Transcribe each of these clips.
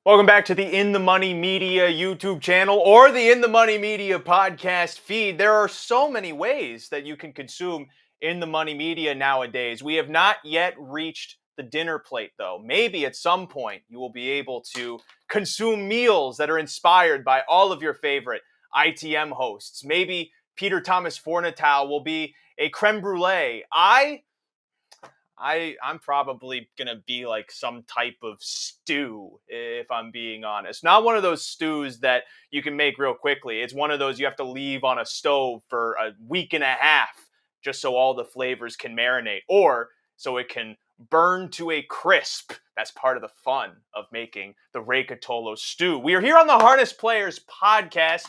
Welcome back to the In the Money Media YouTube channel or the In the Money Media podcast feed. There are so many ways that you can consume In the Money Media nowadays. We have not yet reached the dinner plate, though. Maybe at some point you will be able to consume meals that are inspired by all of your favorite ITM hosts. Maybe Peter Thomas Fornatow will be a creme brulee. I'm probably going to be like some type of stew, if I'm being honest. Not one of those stews that you can make real quickly. It's one of those you have to leave on a stove for a week and a half just so all the flavors can marinate, or so it can burn to a crisp. That's part of the fun of making the Cotolo stew. We are here on the Harness Players podcast,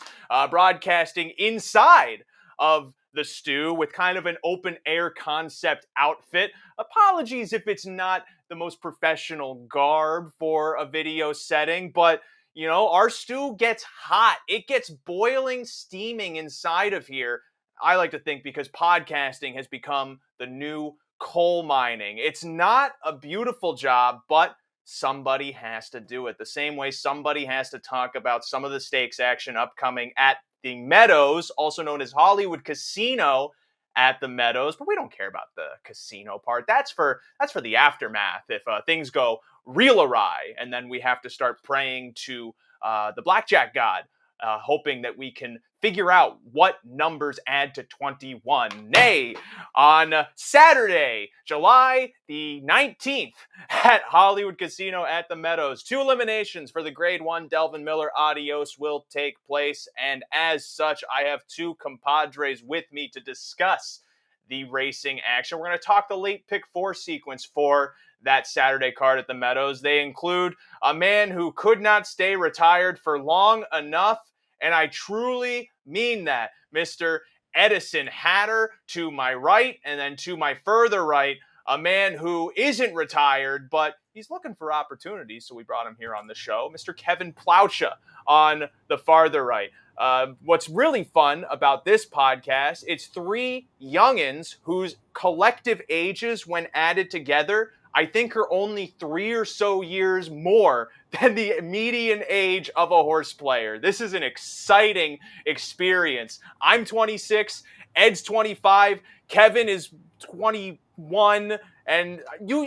broadcasting inside of the stew with kind of an open air concept outfit. Apologies if it's not the most professional garb for a video setting, but you know, our stew gets hot. It gets boiling, steaming inside of here. I like to think because podcasting has become the new coal mining. It's not a beautiful job, but somebody has to do it. The same way somebody has to talk about some of the stakes action upcoming at the Meadows, also known as Hollywood Casino at the Meadows, but we don't care about the casino part. That's for the aftermath if things go real awry, and then we have to start praying to the blackjack god, hoping that we can figure out what numbers add to 21. Nay, on Saturday, July the 19th at Hollywood Casino at the Meadows, 2 eliminations for the Grade 1 Delvin Miller Adios will take place. And as such, I have 2 compadres with me to discuss the racing action. We're going to talk the late pick 4 sequence for that Saturday card at the Meadows. They include a man who could not stay retired for long enough, and I truly mean that, Mr. Edison Hatter to my right, and then to my further right, a man who isn't retired, but he's looking for opportunities, so we brought him here on the show, Mr. Kevin Plowcha on the farther right. What's really fun about this podcast, it's 3 youngins whose collective ages, when added together, I think are only 3 or so years more than the median age of a horse player. This is an exciting experience. I'm 26, Ed's 25, Kevin is 21, and you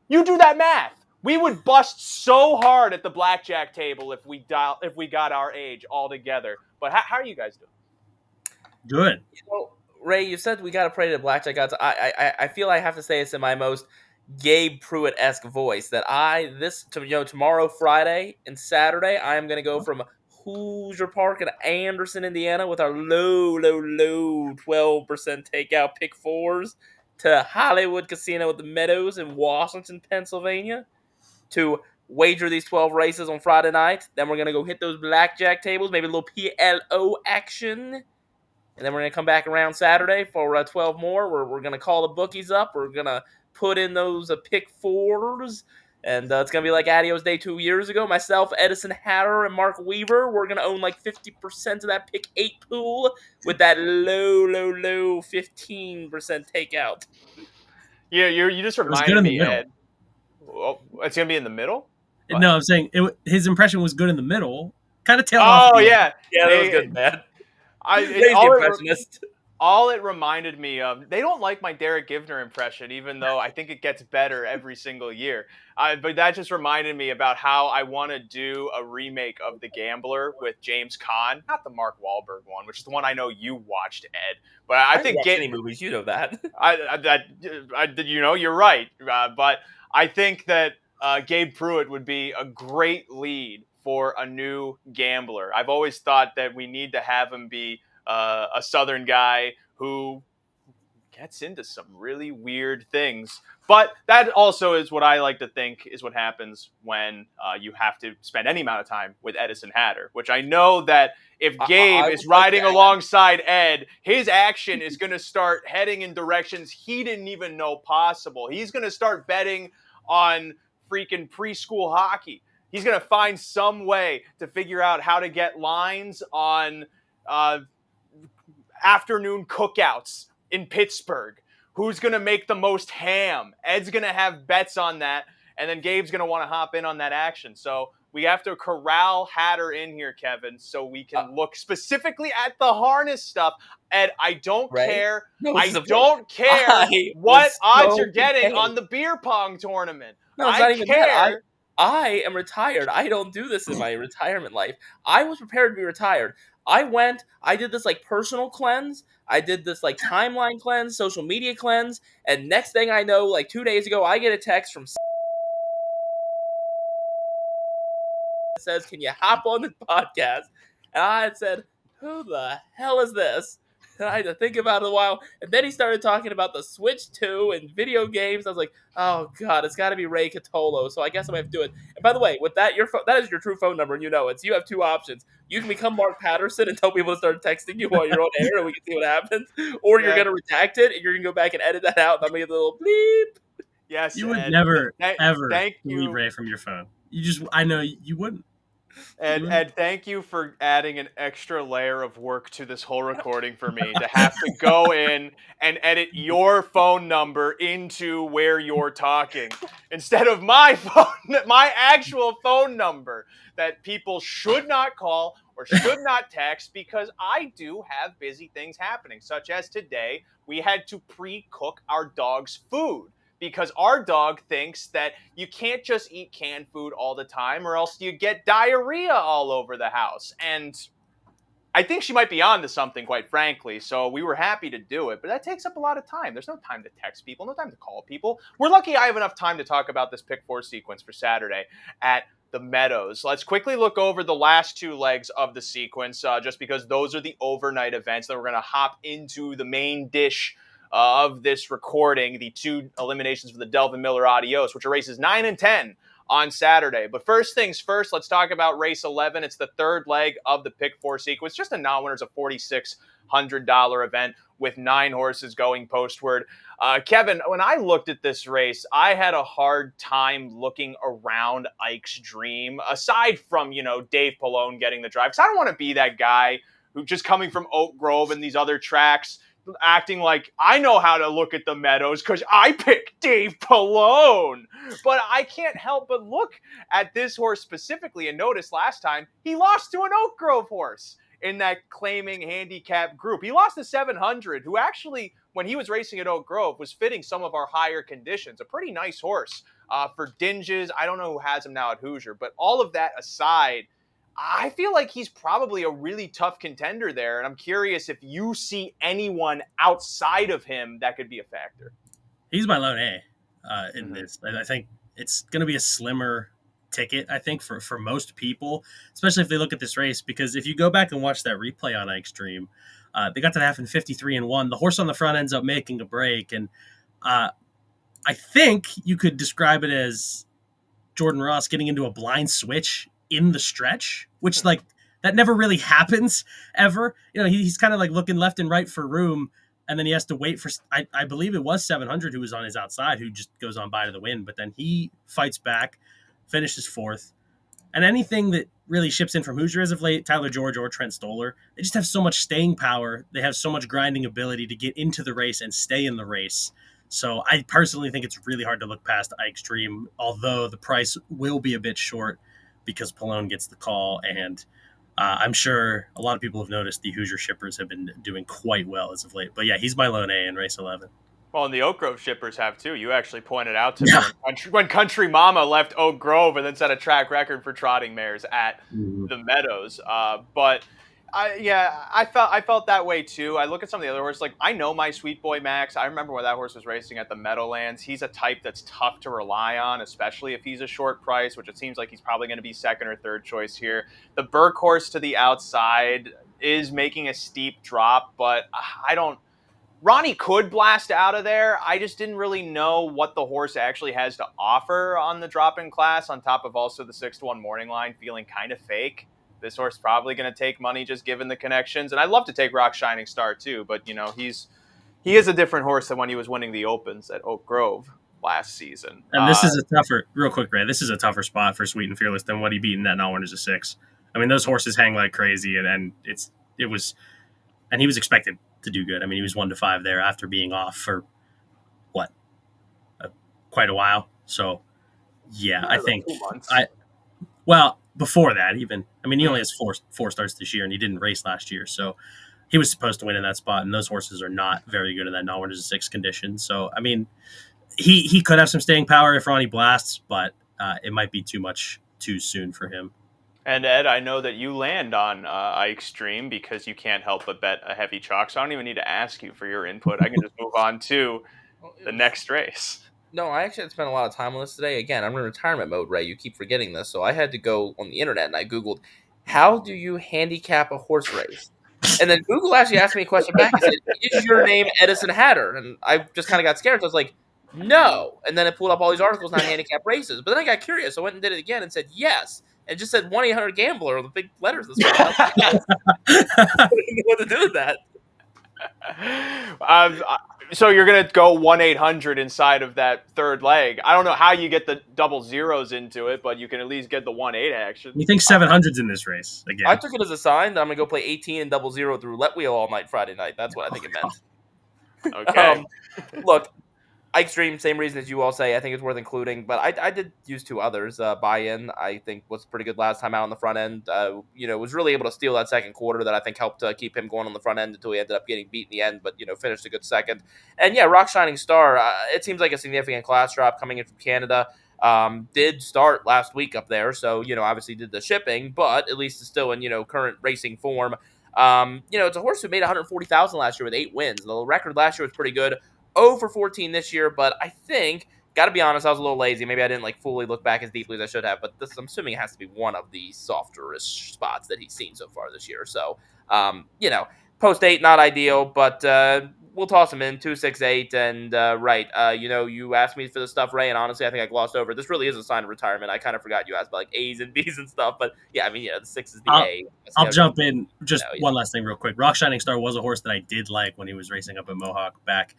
do that math. We would bust so hard at the blackjack table if we got our age all together. But how are you guys doing? Good. Ray, you said we got to pray to the blackjack gods. I feel I have to say this in my most Gabe Pruitt-esque voice that tomorrow, Friday, and Saturday, I am going to go from Hoosier Park in Anderson, Indiana, with our low 12% takeout pick 4s, to Hollywood Casino at the Meadows in Washington, Pennsylvania, to wager these 12 races on Friday night. Then we're going to go hit those blackjack tables, maybe a little PLO action. And then we're going to come back around Saturday for 12 more. We're going to call the bookies up. We're going to put in those pick 4s. And it's going to be like Adios Day 2 years ago. Myself, Edison Hatter, and Mark Weaver. We're going to own like 50% of that pick 8 pool with that low 15% takeout. Yeah, you just reminded me, Ed. Oh, it's going to be in the middle? What? No, I'm saying his impression was good in the middle. Kind of tailed off. Oh, yeah. Yeah, that was good, man. All it reminded me of, they don't like my Derek Givner impression, even though I think it gets better every single year. But that just reminded me about how I want to do a remake of The Gambler with James Caan, not the Mark Wahlberg one, which is the one I know you watched, Ed. But I think watch any movies, you know that. You're right. But I think that Gabe Pruitt would be a great lead for a new Gambler. I've always thought that we need to have him be a Southern guy who gets into some really weird things. But that also is what I like to think is what happens when you have to spend any amount of time with Edison Hatter, which I know that if Gabe is riding alongside Ed, his action is going to start heading in directions he didn't even know possible. He's going to start betting on freaking preschool hockey. He's going to find some way to figure out how to get lines on afternoon cookouts in Pittsburgh. Who's going to make the most ham? Ed's going to have bets on that, and then Gabe's going to want to hop in on that action. So We have to corral Hatter in here, Kevin, so we can look specifically at the harness stuff. And I don't care. No, I don't care what odds you're getting on the beer pong tournament. No, it's not even that. care. I am retired. I don't do this in my retirement life. I was prepared to be retired. I did this like personal cleanse. I did this like timeline cleanse, social media cleanse, and next thing I know, like 2 days ago, I get a text from that says, "Can you hop on the podcast?" And I had said, "Who the hell is this?" And I had to think about it a while. And then he started talking about the Switch 2 and video games. I was like, oh, God, it's got to be Ray Cotolo. So I guess I'm going to have to do it. And by the way, with that, that is your true phone number, and you know it. So you have two options. You can become Mark Patterson and tell people to start texting you while you're on air and we can see what happens. Or you're going to redact it and you're going to go back and edit that out. And I'm going to get a little bleep. Yes, you would never, ever delete Ray from your phone. I know you wouldn't. And thank you for adding an extra layer of work to this whole recording for me to have to go in and edit your phone number into where you're talking instead of my actual phone number that people should not call or should not text, because I do have busy things happening, such as today we had to pre-cook our dog's food. Because our dog thinks that you can't just eat canned food all the time or else you get diarrhea all over the house. And I think she might be on to something, quite frankly. So we were happy to do it. But that takes up a lot of time. There's no time to text people, no time to call people. We're lucky I have enough time to talk about this pick 4 sequence for Saturday at the Meadows. Let's quickly look over the last two legs of the sequence, just because those are the overnight events. Then we're going to hop into the main dish of this recording, the two eliminations for the Delvin Miller Adios, which are races 9 and 10 on Saturday. But first things first, let's talk about race 11. It's the third leg of the pick 4 sequence. Just a non-winner. It's a $4,600 event with 9 horses going postward. Kevin, when I looked at this race, I had a hard time looking around Ike's Dream, aside from, Dave Pallone getting the drive. Because I don't want to be that guy who just coming from Oak Grove and these other tracks acting like I know how to look at the Meadows because I picked Dave Pallone. But I can't help but look at this horse specifically and notice last time he lost to an Oak Grove horse in that claiming handicap group. He lost to 700, who actually, when he was racing at Oak Grove, was fitting some of our higher conditions. A pretty nice horse for Dinges. I don't know who has him now at Hoosier, but all of that aside, I feel like he's probably a really tough contender there, and I'm curious if you see anyone outside of him that could be a factor. He's my lone A in this. I think it's going to be a slimmer ticket, I think, for most people, especially if they look at this race, because if you go back and watch that replay on Ike's Dream, they got to half in 53-1. The horse on the front ends up making a break, and I think you could describe it as Jordan Ross getting into a blind switch in the stretch, which that never really happens ever. He's kind of like looking left and right for room, and then he has to wait for, I believe it was 700 who was on his outside, who just goes on by to the win, but then he fights back, finishes 4th. And anything that really ships in from Hoosier as of late, Tyler George or Trent Stoller, they just have so much staying power. They have so much grinding ability to get into the race and stay in the race. So I personally think it's really hard to look past Ike's Dream, although the price will be a bit short because Pallone gets the call, and I'm sure a lot of people have noticed the Hoosier shippers have been doing quite well as of late. But yeah, he's my lone A in race 11. Well, and the Oak Grove shippers have too. You actually pointed out to me when Country Mama left Oak Grove and then set a track record for trotting mares at the Meadows. But I felt that way too. I look at some of the other horses. Like, I know my Sweet Boy Max. I remember when that horse was racing at the Meadowlands. He's a type that's tough to rely on, especially if he's a short price, which it seems like he's probably going to be second or third choice here. The Burke horse to the outside is making a steep drop, but Ronnie could blast out of there. I just didn't really know what the horse actually has to offer on the drop-in class, on top of also the 6-1 morning line feeling kind of fake. This horse probably going to take money just given the connections. And I'd love to take Rock Shining Star too, but he is a different horse than when he was winning the Opens at Oak Grove last season. And this is a tougher, real quick, Ray, this is a tougher spot for Sweet and Fearless than what he beat in that non-winners of 6. I mean, those horses hang like crazy, and he was expected to do good. I mean, he was 1-5 there after being off for quite a while. So yeah, I think before that, even. I mean, he only has four starts this year, and he didn't race last year, so he was supposed to win in that spot. And those horses are not very good in that non-106 condition. So, I mean, he could have some staying power if Ronnie blasts, but it might be too much too soon for him. And Ed, I know that you land on iXtreme because you can't help but bet a heavy chalk. So I don't even need to ask you for your input. I can just move on to the next race. No, I actually had to spend a lot of time on this today. Again, I'm in retirement mode, Ray. You keep forgetting this. So I had to go on the internet and I Googled, how do you handicap a horse race? And then Google actually asked me a question back and said, is your name Edison Hatter? And I just kind of got scared. So I was like, no. And then it pulled up all these articles on handicap races. But then I got curious. I went and did it again and said, yes. And just said 1-800-GAMBLER with big letters this morning. I didn't know what to do with that. So you're going to go 1-800 inside of that third leg. I don't know how you get the double zeros into it, but you can at least get the 1-8 action. You think 700's in this race again? I took it as a sign that I'm going to go play 18 and double zero through Let Wheel all night Friday night. That's what I think it meant. Okay. Look, iXtreme, same reason as you all say. I think it's worth including, but I did use two others. Buy-in, I think, was pretty good last time out on the front end. Was really able to steal that second quarter that I think helped keep him going on the front end until he ended up getting beat in the end, but, finished a good second. And, yeah, Rock Shining Star, it seems like a significant class drop coming in from Canada. Did start last week up there, so, obviously did the shipping, but at least is still in, current racing form. It's a horse who made $140,000 last year with 8 wins. The record last year was pretty good. 0 for 14 this year, but I think, got to be honest, I was a little lazy. Maybe I didn't fully look back as deeply as I should have, but this, I'm assuming, it has to be one of the softer-ish spots that he's seen so far this year. So, post 8, not ideal, but we'll toss him in 268. And you asked me for the stuff, Ray, and honestly, I think I glossed over. This really is a sign of retirement. I kind of forgot you asked about A's and B's and stuff, but yeah, the 6 is the A. I'll jump in just one last thing real quick. Rock Shining Star was a horse that I did like when he was racing up at Mohawk back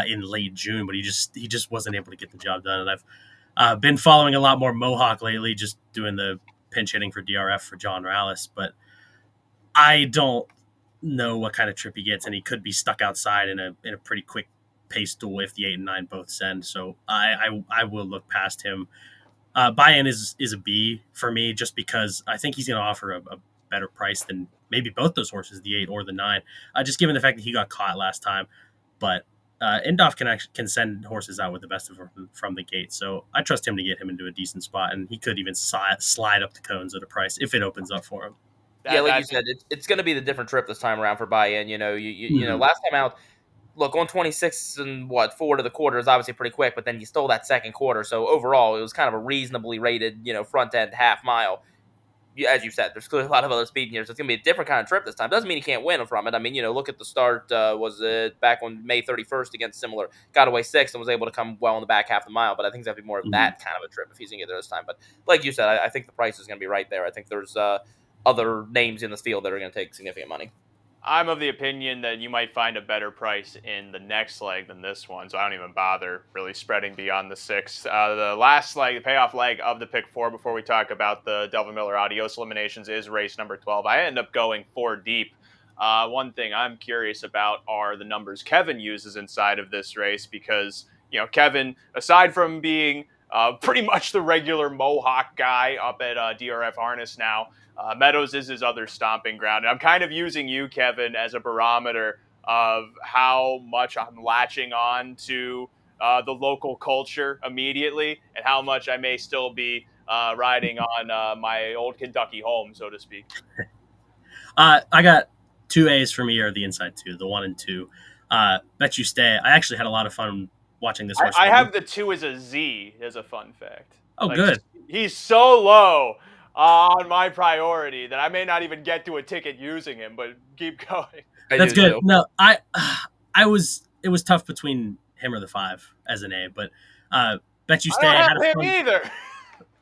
in late June, but he just wasn't able to get the job done. And I've been following a lot more Mohawk lately, just doing the pinch hitting for DRF for John Rallis, but I don't know what kind of trip he gets, and he could be stuck outside in a pretty quick pace duel if the 8 and 9 both send. So I will look past him. Buy-in is a B for me, just because I think he's going to offer a better price than maybe both those horses, the 8 or the 9, just given the fact that he got caught last time. But Indoff can send horses out with the best of them from the gate, so I trust him to get him into a decent spot, and he could even slide up the cones at a price if it opens up for him. Like you said, it's going to be the different trip this time around for Buy-in. Last time out, look, on 26 and 4 to the quarter is obviously pretty quick, but then you stole that second quarter, so overall it was kind of a reasonably rated, front end half mile. As you said, there's clearly a lot of other speed in here, so it's going to be a different kind of trip this time. Doesn't mean he can't win from it. Look at the start. Was it back on May 31st against similar? Got away 6th and was able to come well in the back half of the mile, but I think it's going to be more of that kind of a trip if he's going to get there this time. But like you said, I think the price is going to be right there. I think there's other names in this field that are going to take significant money. I'm of the opinion that you might find a better price in the next leg than this one, so I don't even bother really spreading beyond the 6. The last leg, the payoff leg of the pick 4, before we talk about the Delvin Miller Adios Eliminations, is race number 12. I end up going 4 deep. One thing I'm curious about are the numbers Kevin uses inside of this race, because Kevin, aside from being pretty much the regular Mohawk guy up at DRF Harness now, Meadows is his other stomping ground. And I'm kind of using you, Kevin, as a barometer of how much I'm latching on to the local culture immediately, and how much I may still be riding on my old Kentucky home, so to speak. I got 2 A's for me, or the inside 2, the 1 and 2. Bet you stay. I actually had a lot of fun watching this horse. I have the 2 as a Z, as a fun fact. Oh, good. He's so low on my priority that I may not even get to a ticket using him, but keep going. That's good. No, it was tough between him or the 5 as an A, but bet you stay. I don't have him either.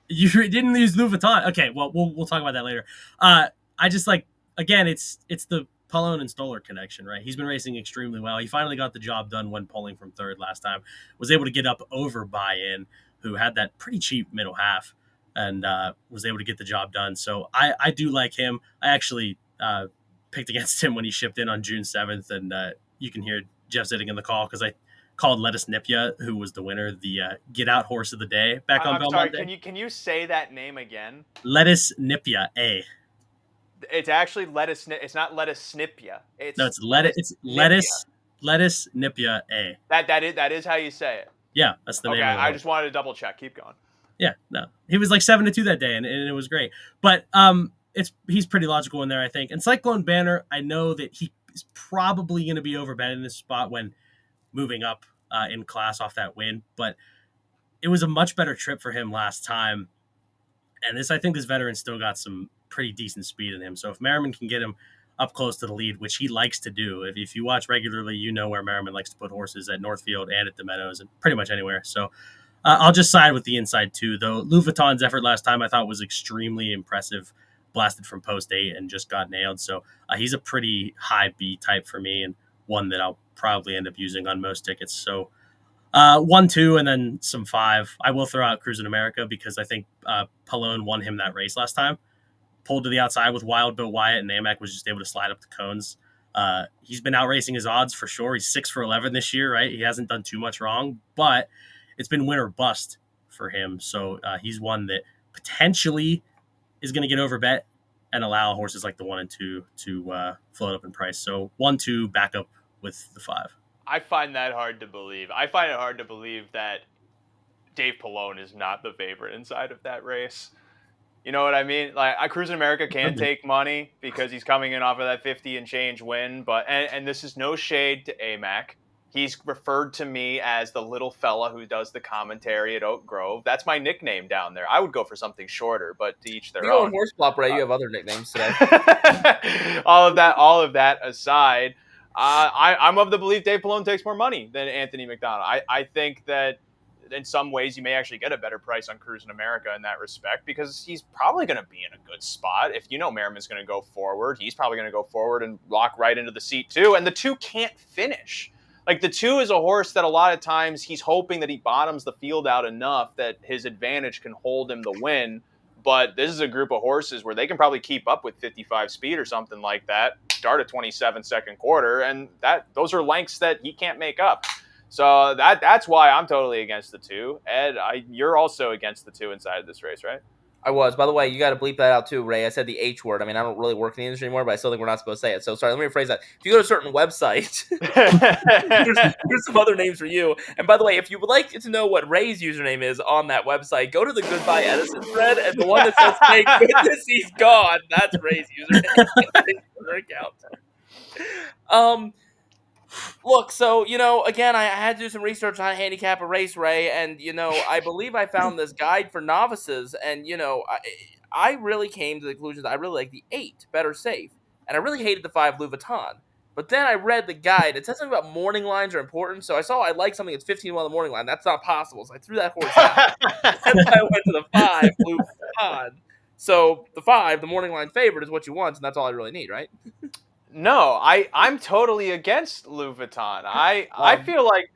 You didn't use Louis Vuitton. Okay, well, we'll talk about that later. I just again, it's the Pallone and Stoller connection, right? He's been racing extremely well. He finally got the job done when pulling from 3rd last time. Was able to get up over Buy-in, who had that pretty cheap middle half, and was able to get the job done. So I do like him. I actually picked against him when he shipped in on June 7th, and you can hear Jeff Zitting in the call, because I called Lettuce Nipia, who was the winner, the Get Out Horse of the Day back on I'm sorry. Belmont Day. Can you say that name again? Lettuce Nipia, A. It's actually lettuce. It's not lettuce snipia. No, It's it's lettuce Nipia, A. That is how you say it. Yeah, that's the name Okay, of the I horse. just wanted to double check. Keep going. Yeah, no, he was like 7-2 that day, and it was great. But he's pretty logical in there, I think. And Cyclone Banner, I know that he is probably going to be overbet in this spot when moving up in class off that win, but it was a much better trip for him last time. And I think this veteran still got some pretty decent speed in him. So if Merriman can get him up close to the lead, which he likes to do, if you watch regularly, you know where Merriman likes to put horses at Northfield and at the Meadows and pretty much anywhere. So I'll just side with the inside too, though. Louis Vuitton's effort last time I thought was extremely impressive. Blasted from post 8 and just got nailed. So he's a pretty high B type for me and one that I'll probably end up using on most tickets. So 1, 2, and then some 5. I will throw out Cruising America because I think Pallone won him that race last time. Pulled to the outside with Wild Bill Wyatt, and Amac was just able to slide up the cones. He's been out racing his odds for sure. He's 6 for 11 this year, right? He hasn't done too much wrong, but it's been win or bust for him. So he's one that potentially is going to get overbet and allow horses like the 1 and 2 to float up in price. So 1, 2, back up with the 5. I find that hard to believe. I find it hard to believe that Dave Pallone is not the favorite inside of that race. You know what I mean? Like, Cruising America can take money because he's coming in off of that 50 and change win. But and this is no shade to Amac. He's referred to me as the little fella who does the commentary at Oak Grove. That's my nickname down there. I would go for something shorter, but to each their own. Horse Plop, Ray, you have other nicknames today. all of that aside, I'm of the belief Dave Pallone takes more money than Anthony McDonald. I think that in some ways you may actually get a better price on Cruising America in that respect because he's probably going to be in a good spot. If you know Merriman's going to go forward, he's probably going to go forward and lock right into the seat too. And the 2 can't finish. Like, the 2 is a horse that a lot of times he's hoping that he bottoms the field out enough that his advantage can hold him the win. But this is a group of horses where they can probably keep up with 55 speed or something like that, start at 27 second quarter, and those are lengths that he can't make up. So that's why I'm totally against the 2. Ed, you're also against the 2 inside of this race, right? I was. By the way, you got to bleep that out too, Ray. I said the H word. I mean, I don't really work in the industry anymore, but I still think we're not supposed to say it. So sorry, let me rephrase that. If you go to a certain website, here's some other names for you. And by the way, if you would like to know what Ray's username is on that website, go to the Goodbye Edison thread, and the one that says "Thank goodness he's gone," that's Ray's username account. Look, so, again, I had to do some research on handicap a race, Ray, and, I believe I found this guide for novices, and, I really came to the conclusion that I really like the 8, Better Safe, and I really hated the 5, Louis Vuitton. But then I read the guide. It says something about morning lines are important, so I saw I like something that's 15 on the morning line. That's not possible, so I threw that horse out. And then I went to the 5, Louis Vuitton. So the 5, the morning line favorite, is what you want, and that's all I really need, right? No, I'm totally against Louis Vuitton. I feel like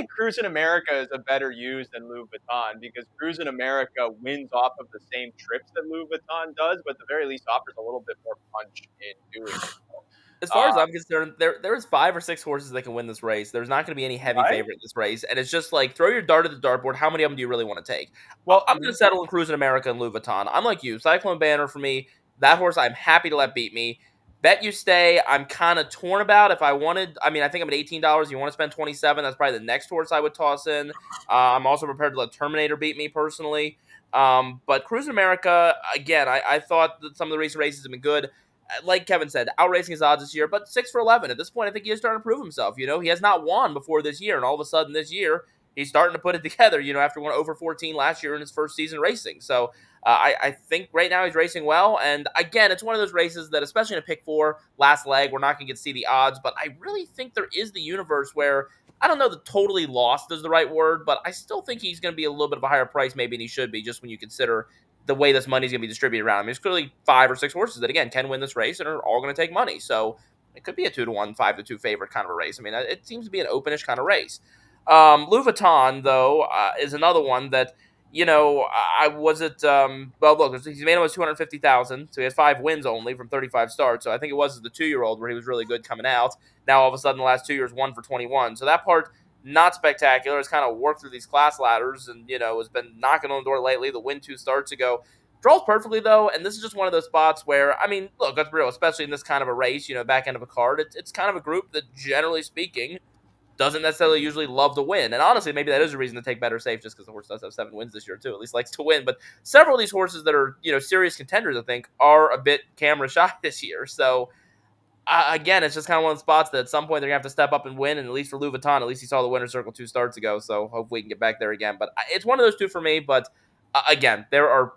Cruising America is a better use than Louis Vuitton because Cruising America wins off of the same trips that Louis Vuitton does, but at the very least offers a little bit more punch in doing it. As far as I'm concerned, there's 5 or 6 horses that can win this race. There's not going to be any heavy favorite in this race, and it's just like throw your dart at the dartboard. How many of them do you really want to take? Well, I'm going to settle in Cruising America and Louis Vuitton. I'm like you, Cyclone Banner for me. That horse I'm happy to let beat me. Bet You Stay, I'm kind of torn about. If I wanted, I think I'm at $18. You want to spend $27? That's probably the next horse I would toss in. I'm also prepared to let Terminator beat me personally. But Cruising America, again, I thought that some of the recent races have been good. Like Kevin said, outracing his odds this year, but 6 for 11. At this point, I think he is starting to prove himself. He has not won before this year, and all of a sudden this year, he's starting to put it together, after one over 14 last year in his first season racing. So I think right now he's racing well. And again, it's one of those races that, especially in a pick 4 last leg, we're not going to get to see the odds. But I really think there is the universe where, I don't know that totally lost is the right word, but I still think he's going to be a little bit of a higher price maybe than he should be, just when you consider the way this money is going to be distributed around. There's clearly 5 or 6 horses that, again, can win this race and are all going to take money. So it could be a 2-1, 5-2 favorite kind of a race. It seems to be an openish kind of race. Louis Vuitton, though, is another one that, well, look, he's made almost $250,000, so he has 5 wins only from 35 starts. So I think it was the 2-year-old where he was really good coming out. Now, all of a sudden, the last 2 years, 1 for 21. So that part not spectacular. Has kind of worked through these class ladders and, has been knocking on the door lately. The win 2 starts ago. Draws perfectly, though, and this is just one of those spots where, look, let's be real, especially in this kind of a race, back end of a card, it's kind of a group that, generally speaking, doesn't necessarily usually love to win. And honestly, maybe that is a reason to take Better Safe, just because the horse does have 7 wins this year, too. At least likes to win. But several of these horses that are, serious contenders, I think, are a bit camera shy this year. So, again, it's just kind of one of the spots that at some point they're going to have to step up and win. And at least for Louis Vuitton, at least he saw the winner's circle 2 starts ago. So hopefully we can get back there again. But it's one of those 2 for me. But again, there are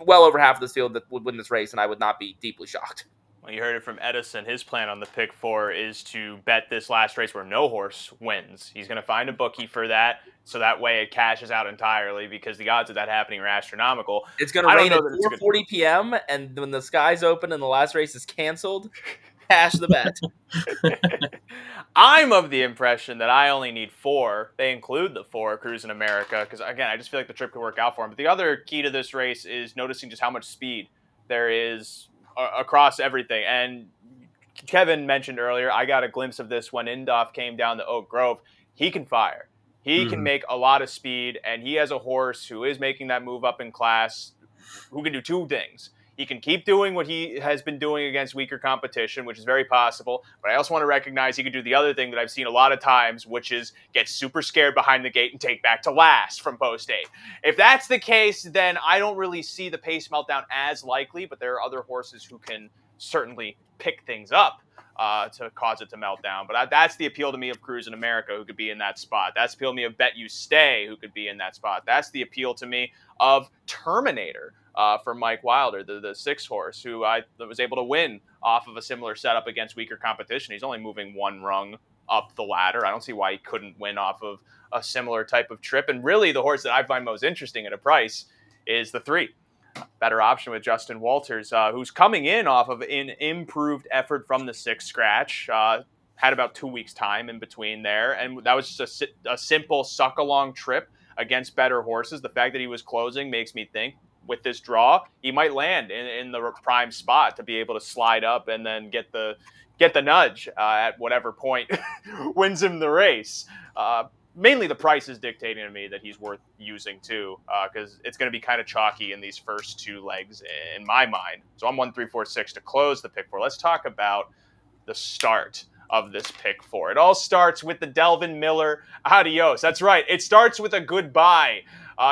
well over half of this field that would win this race, and I would not be deeply shocked. Well, you heard it from Edison. His plan on the pick 4 is to bet this last race where no horse wins. He's going to find a bookie for that, so that way it cashes out entirely, because the odds of that happening are astronomical. It's going to rain at 4:40 p.m., and when the skies open and the last race is canceled, cash the bet. I'm of the impression that I only need 4. They include the 4 Cruising America, because, again, I just feel like the trip could work out for him. But the other key to this race is noticing just how much speed there is across everything. And Kevin mentioned earlier, I got a glimpse of this when Indoff came down to Oak Grove. He can fire. He can make a lot of speed, and he has a horse who is making that move up in class, who can do 2 things. He can keep doing what he has been doing against weaker competition, which is very possible. But I also want to recognize he can do the other thing that I've seen a lot of times, which is get super scared behind the gate and take back to last from post 8. If that's the case, then I don't really see the pace meltdown as likely, but there are other horses who can certainly pick things up to cause it to melt down. But that's the appeal to me of Cruising America, who could be in that spot. That's the appeal to me of Bet You Stay, who could be in that spot. That's the appeal to me of Terminator, for Mike Wilder, the 6 horse, who I was able to win off of a similar setup against weaker competition. He's only moving 1 rung up the ladder. I don't see why he couldn't win off of a similar type of trip. And really, the horse that I find most interesting at a price is the 3. Better Option with Justin Walters, who's coming in off of an improved effort from the 6 scratch. Had about 2 weeks time in between there. And that was just a simple suck-along trip against better horses. The fact that he was closing makes me think, with this draw, he might land in the prime spot to be able to slide up and then get the nudge at whatever point wins him the race. Mainly the price is dictating to me that he's worth using too, because it's going to be kind of chalky in these first 2 legs in my mind. So I'm 1, 3, 4, 6 to close the pick 4. Let's talk about the start of this pick 4. It all starts with the Delvin Miller Adios. That's right. It starts with a goodbye.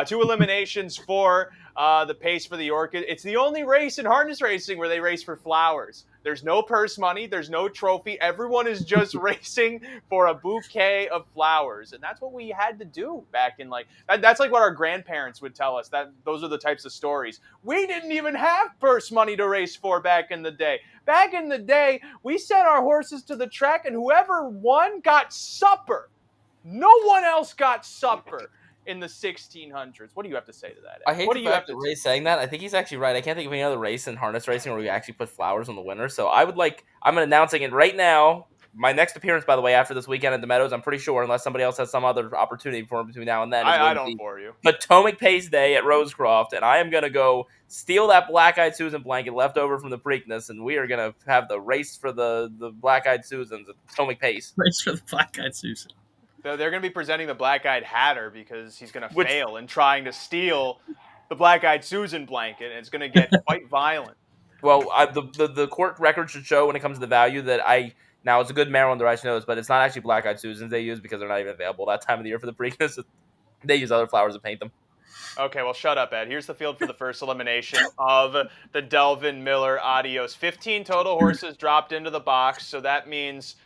2 eliminations for the pace for the Orchid. It's the only race in harness racing where they race for flowers. There's no purse money. There's no trophy. Everyone is just racing for a bouquet of flowers. And that's what we had to do back in that's like what our grandparents would tell us. That those are the types of stories. We didn't even have purse money to race for back in the day. Back in the day, we sent our horses to the track, and whoever won got supper. No one else got supper in the 1600s. What do you have to say to that, Ed? I hate the fact that Ray's saying that. I think he's actually right. I can't think of any other race in harness racing where we actually put flowers on the winner. So I'm announcing it right now. My next appearance, by the way, after this weekend at the Meadows, I'm pretty sure, unless somebody else has some other opportunity for him between now and then, I don't for you. Potomac Pace Day at Rosecroft, and I am going to go steal that Black-Eyed Susan blanket left over from the Preakness, and we are going to have the race for the Black-Eyed Susans at Potomac Pace. Race for the Black-Eyed Susan. They're going to be presenting the Black-Eyed Hatter because he's going to fail in trying to steal the Black-Eyed Susan blanket, and it's going to get quite violent. Well, the court record should show when it comes to the value that now it's a good Maryland rice nose, but it's not actually Black-Eyed Susans they use because they're not even available that time of the year for the Preakness. They use other flowers to paint them. Okay, well, shut up, Ed. Here's the field for the first elimination of the Delvin Miller Adios. 15 total horses dropped into the box, so that means,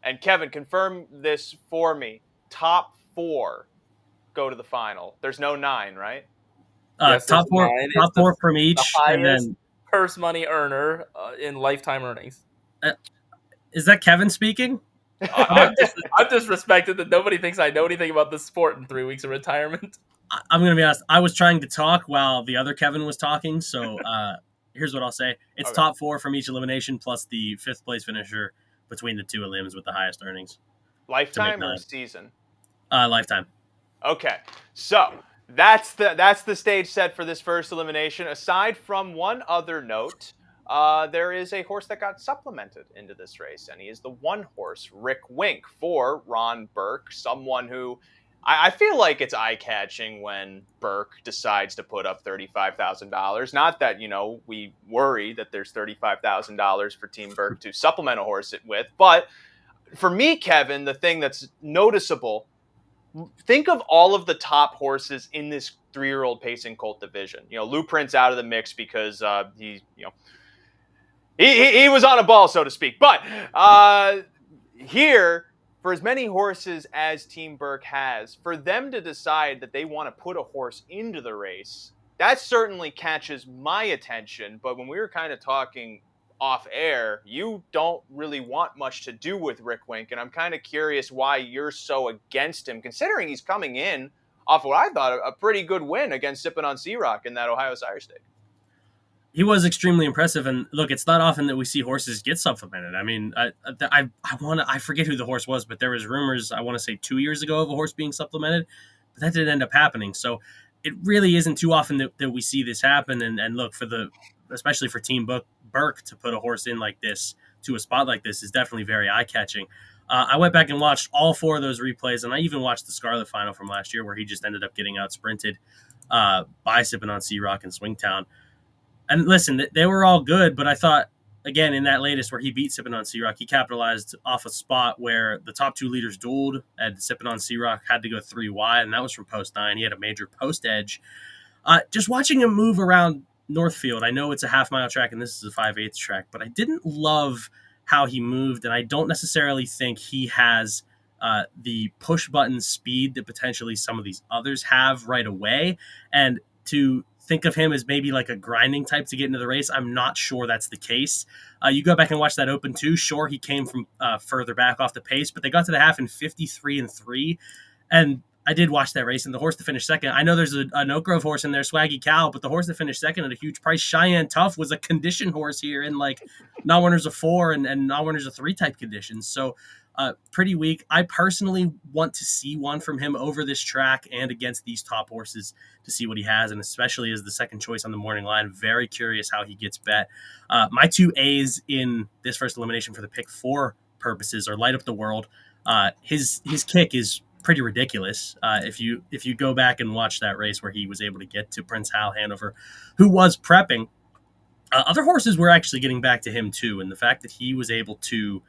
and Kevin, confirm this for me, top 4 go to the final. There's no 9, right? Yes, top 4 from each. The highest and then purse money earner in lifetime earnings. Is that Kevin speaking? I'm disrespected that nobody thinks I know anything about this sport in 3 weeks of retirement. I'm going to be honest. I was trying to talk while the other Kevin was talking, so here's what I'll say. It's top 4 from each elimination plus the 5th place finisher between the 2 elims with the highest earnings. Lifetime or season? Lifetime. Okay, so that's the stage set for this first elimination. Aside from one other note, there is a horse that got supplemented into this race, and he is the one horse, Rick Wink, for Ron Burke, someone who I feel like it's eye-catching when Burke decides to put up $35,000. Not that, we worry that there's $35,000 for Team Burke to supplement a horse with, but for me, Kevin, the thing that's noticeable, think of all of the top horses in this 3-year-old pacing colt division. Lou Prince out of the mix because he was on a ball, so to speak. But here, for as many horses as Team Burke has, for them to decide that they want to put a horse into the race, that certainly catches my attention. But when we were kind of talking off air, you don't really want much to do with Rick Wink, and I'm kind of curious why you're so against him, considering he's coming in off what I thought a pretty good win against Sippin' on Sea-Rock in that Ohio Sire Stake. He was extremely impressive, and look, it's not often that we see horses get supplemented. I mean, I forget who the horse was, but there was rumors, I want to say 2 years ago, of a horse being supplemented, but that didn't end up happening. So it really isn't too often that we see this happen. And look, especially for Team Burke to put a horse in like this to a spot like this is definitely very eye-catching. I went back and watched all 4 of those replays, and I even watched the Scarlet Final from last year where he just ended up getting out-sprinted by Sippin' on Sea-Rock in Swingtown. And listen, they were all good, but I thought, again, in that latest where he beat Sippin' on Sea-Rock, he capitalized off a spot where the top 2 leaders dueled, and Sippin' on Sea-Rock had to go 3 wide, and that was from post 9. He had a major post edge. Just watching him move around Northfield, I know it's a half-mile track, and this is a 5/8 track, but I didn't love how he moved, and I don't necessarily think he has the push-button speed that potentially some of these others have right away. And to think of him as maybe like a grinding type to get into the race, I'm not sure that's the case. You go back and watch that Open 2. Sure, he came from further back off the pace, but they got to the half in 53-3. And I did watch that race, and the horse to finish second, I know there's an Oak Grove horse in there, Swaggy Cow, but the horse that finished second at a huge price, Cheyenne Tough, was a condition horse here in like non-winners of 4 and non-winners of 3 type conditions. So pretty weak. I personally want to see one from him over this track and against these top horses to see what he has, and especially as the second choice on the morning line. Very curious how he gets bet. My 2 A's in this first elimination for the pick 4 purposes are Light Up the World. His kick is pretty ridiculous. If you go back and watch that race where he was able to get to Prince Hal Hanover, who was prepping, other horses were actually getting back to him too, and the fact that he was able to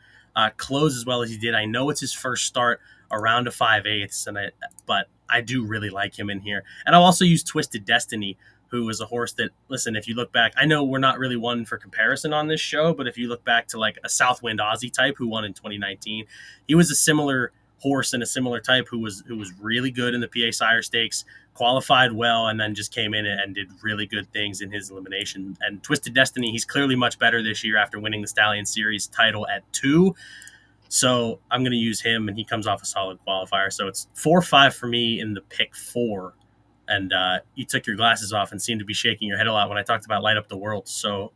close as well as he did. I know it's his first start around a 5/8, but I do really like him in here. And I'll also use Twisted Destiny, who is a horse that, listen, if you look back, I know we're not really one for comparison on this show, but if you look back to like a Southwind Aussie type who won in 2019, he was a similar horse and a similar type who was really good in the PA Sire Stakes, qualified well, and then just came in and did really good things in his elimination. And Twisted Destiny, he's clearly much better this year after winning the Stallion Series title at 2. So I'm going to use him, and he comes off a solid qualifier. So it's 4-5 for me in the pick 4. And you took your glasses off and seemed to be shaking your head a lot when I talked about Light Up the World. So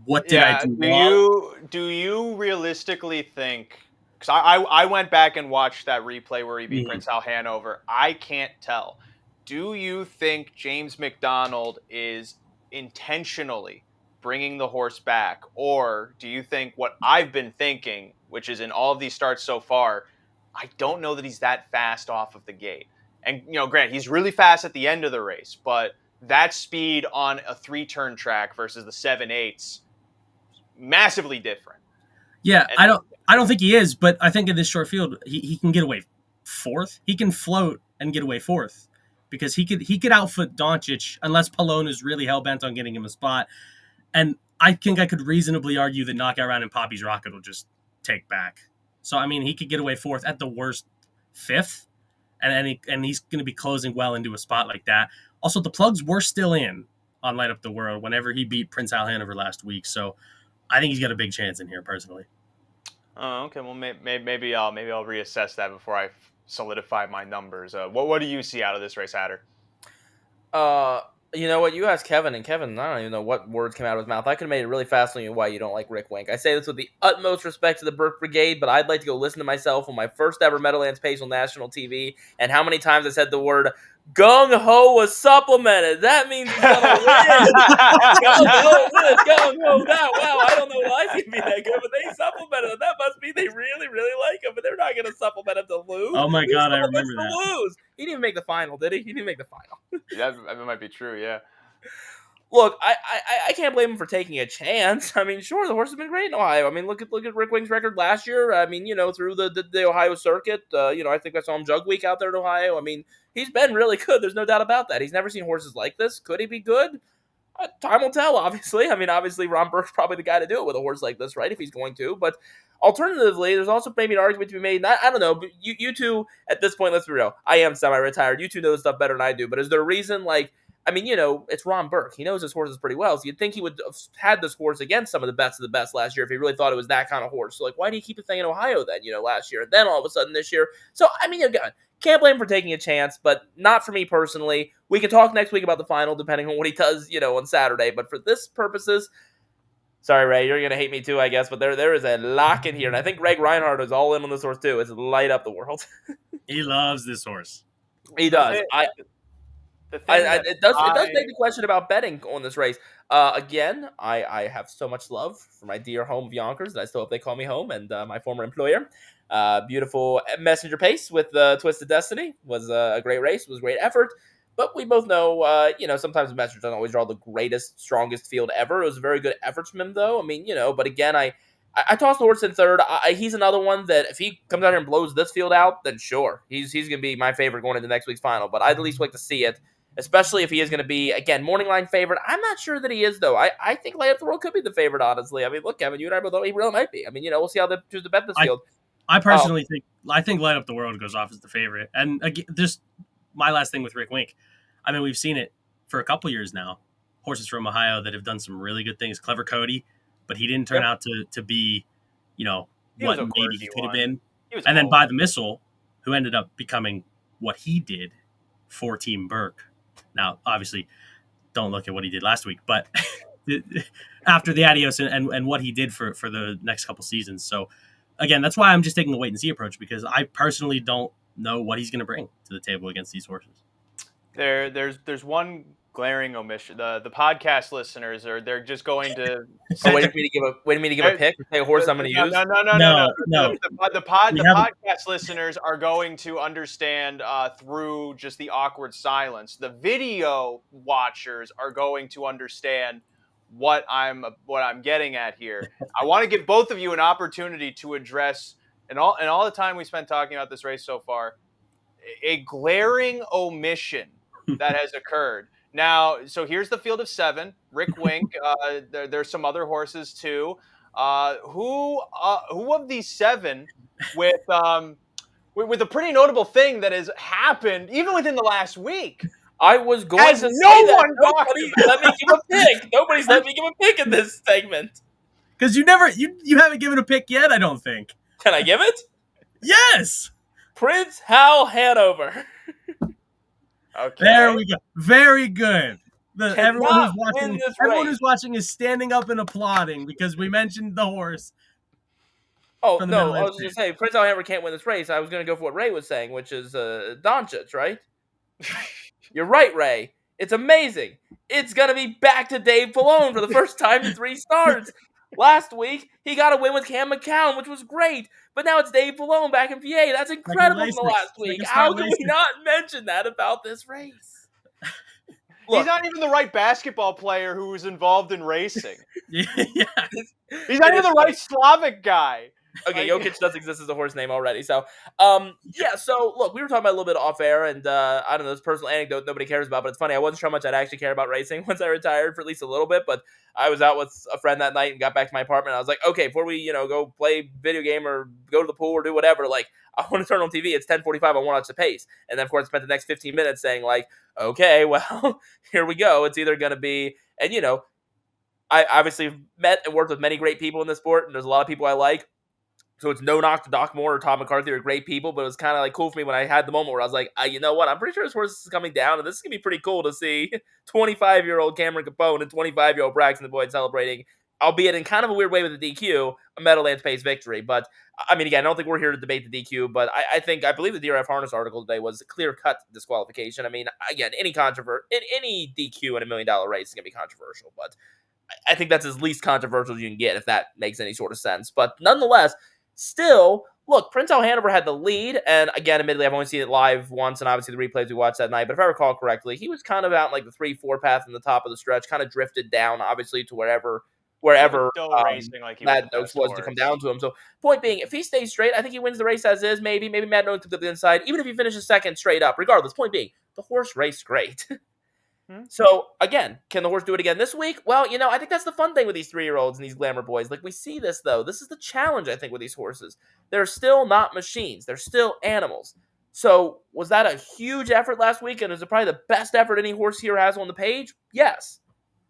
what did I do? Do you realistically think? Because I went back and watched that replay where he beat Prince Hal Hanover. I can't tell. Do you think James McDonald is intentionally bringing the horse back? Or do you think what I've been thinking, which is in all of these starts so far, I don't know that he's that fast off of the gate. And, Grant, he's really fast at the end of the race, but that speed on a 3-turn track versus the 7/8, massively different. Yeah, and I don't think he is, but I think in this short field, he can get away 4th. He can float and get away 4th because he could outfoot Doncic unless Pallone is really hell-bent on getting him a spot. And I think I could reasonably argue that Knockout Round and Poppy's Rocket will just take back. So, I mean, he could get away 4th, at the worst 5th, and he's going to be closing well into a spot like that. Also, the plugs were still in on Light Up the World whenever he beat Prince Hal Hanover last week. So I think he's got a big chance in here, personally. Oh, okay. Well, maybe I'll reassess that before I solidify my numbers. What do you see out of this race, Hatter? You know what? You asked Kevin, and Kevin, I don't even know what words came out of his mouth. I could have made it really fascinating why you don't like Rick Wink. I say this with the utmost respect to the Burke Brigade, but I'd like to go listen to myself on my first ever Meadowlands Pace on national TV, and how many times I said the word Gung Ho was supplemented. That means he's gonna win. Gung Ho this, Gung Ho that. Wow, I don't know why he's gonna be that good, but they supplemented him. That must mean they really, really like him. But they're not gonna supplement him to lose. Oh my God, I remember to that. lose. He didn't even make the final, did he? He didn't make the final. That might be true. Yeah. Look, I can't blame him for taking a chance. I mean, sure, the horse has been great in Ohio. I mean, look at Rick Wing's record last year. I mean, through the Ohio circuit. I think I saw him jug week out there in Ohio. I mean, he's been really good. There's no doubt about that. He's never seen horses like this. Could he be good? Time will tell, obviously. I mean, obviously, Ron Burke's probably the guy to do it with a horse like this, right? If he's going to. But alternatively, there's also maybe an argument to be made. I don't know. But you two, at this point, let's be real. I am semi-retired. You two know this stuff better than I do. But is there a reason, I mean, it's Ron Burke. He knows his horses pretty well. So you'd think he would have had this horse against some of the best last year if he really thought it was that kind of horse. So, why do you keep the thing in Ohio then, last year? And then all of a sudden this year. So, I mean, again, can't blame him for taking a chance, but not for me personally. We can talk next week about the final, depending on what he does, on Saturday. But for this purposes, sorry, Ray, you're going to hate me too, I guess. But there is a lock in here. And I think Greg Reinhardt is all in on this horse too. It's light up the world. He loves this horse. He does. It does make the question about betting on this race. Again, I have so much love for my dear home of Yonkers that I still hope they call me home, and my former employer. Beautiful Messenger Pace with Twisted Destiny was a great race, was a great effort. But we both know, sometimes the Messenger doesn't always draw the greatest, strongest field ever. It was a very good effort from him, though. I mean, but again, I tossed the horse in third. He's another one that if he comes out here and blows this field out, then sure, he's going to be my favorite going into next week's final. But I'd at least like to see it. Especially if he is going to be, again, morning line favorite. I'm not sure that he is, though. I think Light Up the World could be the favorite, honestly. I mean, look, Kevin, you and I both know he really might be. I mean, we'll see how they choose to bet this field. I personally think Light Up the World goes off as the favorite. And again, just my last thing with Rick Wink. I mean, we've seen it for a couple years now. Horses from Ohio that have done some really good things. Clever Cody, but he didn't turn out to be, what maybe he could have been. And then By the Missile, who ended up becoming what he did for Team Burke. Now, obviously, don't look at what he did last week, but after the Adios and what he did for the next couple seasons. So, again, that's why I'm just taking the wait-and-see approach, because I personally don't know what he's going to bring to the table against these horses. There's one glaring omission. The podcast listeners they're just going to waiting for me to give a pick or say a horse I'm going to use. No. The podcast listeners are going to understand through just the awkward silence. The video watchers are going to understand what I'm getting at here. I want to give both of you an opportunity to address and all the time we spent talking about this race so far, a glaring omission that has occurred. Now, so here's the field of 7. Rick Wink. There's some other horses too. Who of these 7 with a pretty notable thing that has happened even within the last week? I was going to say that. Nobody let me give a pick. Nobody's let me give a pick in this segment. Because you haven't given a pick yet, I don't think. Can I give it? Yes. Prince Hal Hanover. Okay. There we go. Very good. Everyone who's watching is standing up and applauding because we mentioned the horse. Oh, no, I was going to say, Prince Hal Hanover can't win this race. I was going to go for what Ray was saying, which is Doncic, right? You're right, Ray. It's amazing. It's going to be back to Dave Pallone for the first time in 3 starts. Last week, he got a win with Cam McCown, which was great. But now it's Dave Pallone back in PA. That's incredible from the last week. How can we not mention that about this race? Look, he's not even the right basketball player who was involved in racing. Yeah. He's not even the right Slavic guy. Okay, Jokic does exist as a horse name already. So, so look, we were talking about a little bit off air, and I don't know, this personal anecdote nobody cares about, but it's funny. I wasn't sure how much I'd actually care about racing once I retired for at least a little bit, but I was out with a friend that night and got back to my apartment. And I was like, okay, before we, go play video game or go to the pool or do whatever, I want to turn on TV. It's 10:45. I want to watch the pace. And then, of course, spent the next 15 minutes saying, okay, well, here we go. It's either going to be, and, I obviously met and worked with many great people in this sport, and there's a lot of people I like. So it's no knock to Doc Moore or Todd McCarthy are great people, but it was kind of cool for me when I had the moment where I was like, you know what? I'm pretty sure this horse is coming down, and this is going to be pretty cool to see 25-year-old Cameron Capone and 25-year-old Braxton Boyd celebrating albeit in kind of a weird way with the DQ, a Meadowlands Pace victory. But I mean, again, I don't think we're here to debate the DQ, but I believe the DRF Harness article today was a clear-cut disqualification. I mean, again, any DQ in $1 million race is going to be controversial, but I think that's as least controversial as you can get, if that makes any sort of sense. But nonetheless, still, look, Prince Al Hanover had the lead, and again, admittedly, I've only seen it live once, and obviously the replays we watched that night, but if I recall correctly, he was kind of out in like the 3-4 path in the top of the stretch, kind of drifted down, obviously, to wherever still racing like he was Meadows was to come down to him. So, point being, if he stays straight, I think he wins the race as is. Maybe Meadows comes up the inside, even if he finishes second straight up. Regardless, point being, the horse raced great. So, again, can the horse do it again this week? Well, I think that's the fun thing with these 3-year-olds and these glamour boys. Like, we see this, though. This is the challenge, I think, with these horses. They're still not machines. They're still animals. So, was that a huge effort last week? And is it probably the best effort any horse here has on the page? Yes.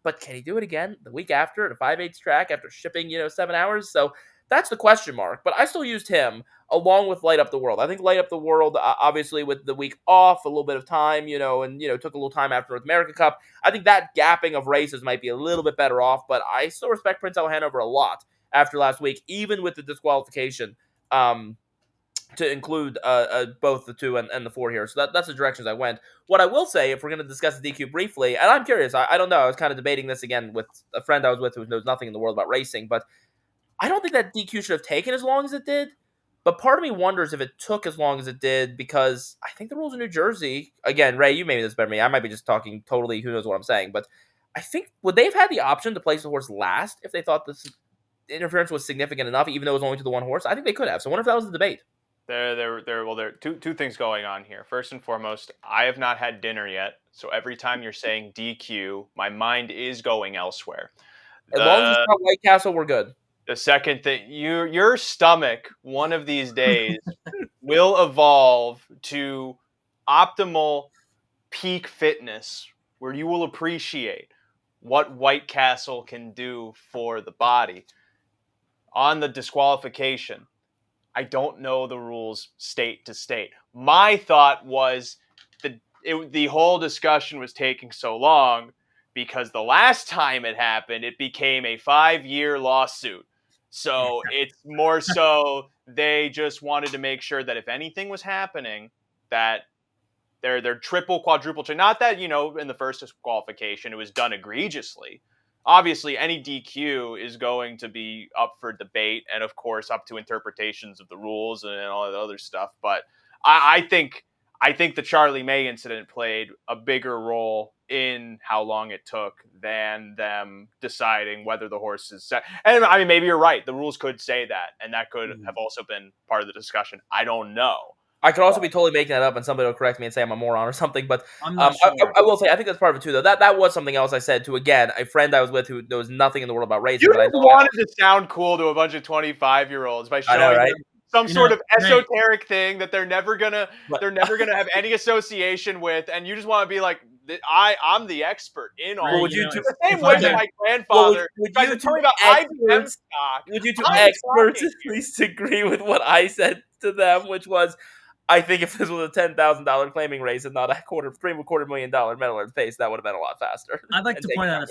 But can he do it again the week after at a 5/8 track after shipping, 7 hours? So, that's the question mark. But I still used him along with Light Up the World. I think Light Up the World, obviously with the week off, a little bit of time, and took a little time after North America Cup. I think that gapping of races might be a little bit better off, but I still respect Prince Al Hanover a lot after last week, even with the disqualification, to include both the 2 and the 4 here. So that's the directions I went. What I will say, if we're going to discuss the DQ briefly, and I'm curious, I don't know, I was kind of debating this again with a friend I was with who knows nothing in the world about racing, but I don't think that DQ should have taken as long as it did. But part of me wonders if it took as long as it did, because I think the rules in New Jersey, again, Ray, you may be this better than me. I might be just talking totally, who knows what I'm saying. But I think, would they have had the option to place the horse last if they thought this interference was significant enough, even though it was only to the one horse? I think they could have. So I wonder if that was the debate. There are two things going on here. First and foremost, I have not had dinner yet. So every time you're saying DQ, my mind is going elsewhere. As long as it's not White Castle, we're good. The second thing, your stomach one of these days will evolve to optimal peak fitness, where you will appreciate what White Castle can do for the body. On the disqualification, I don't know the rules state to state. My thought was the whole discussion was taking so long because the last time it happened, it became a 5-year lawsuit. So it's more so they just wanted to make sure that if anything was happening, that they're triple, quadruple check. Not that, in the first disqualification, it was done egregiously. Obviously, any DQ is going to be up for debate and, of course, up to interpretations of the rules and all that other stuff. But I think the Charlie May incident played a bigger role in how long it took than them deciding whether the horse is set. And I mean, maybe you're right. The rules could say that, and that could have also been part of the discussion. I don't know. I could also be totally making that up, and somebody will correct me and say I'm a moron or something. But I'm not sure. I will say I think that's part of it too, though. That was something else I said to, again, a friend I was with who knows nothing in the world about racing. You just wanted to sound cool to a bunch of 25-year-olds by showing them some sort of esoteric thing that they're never gonna have any association with, and you just want to be like, I'm the expert in all. Well, the same way that my grandfather tried to tell me about IBM stock. Would you two experts at least agree with what I said to them, which was, I think if this was a $10,000 claiming race and not a $3.25 million Meadowlands Pace, that would have been a lot faster. I'd like to point out a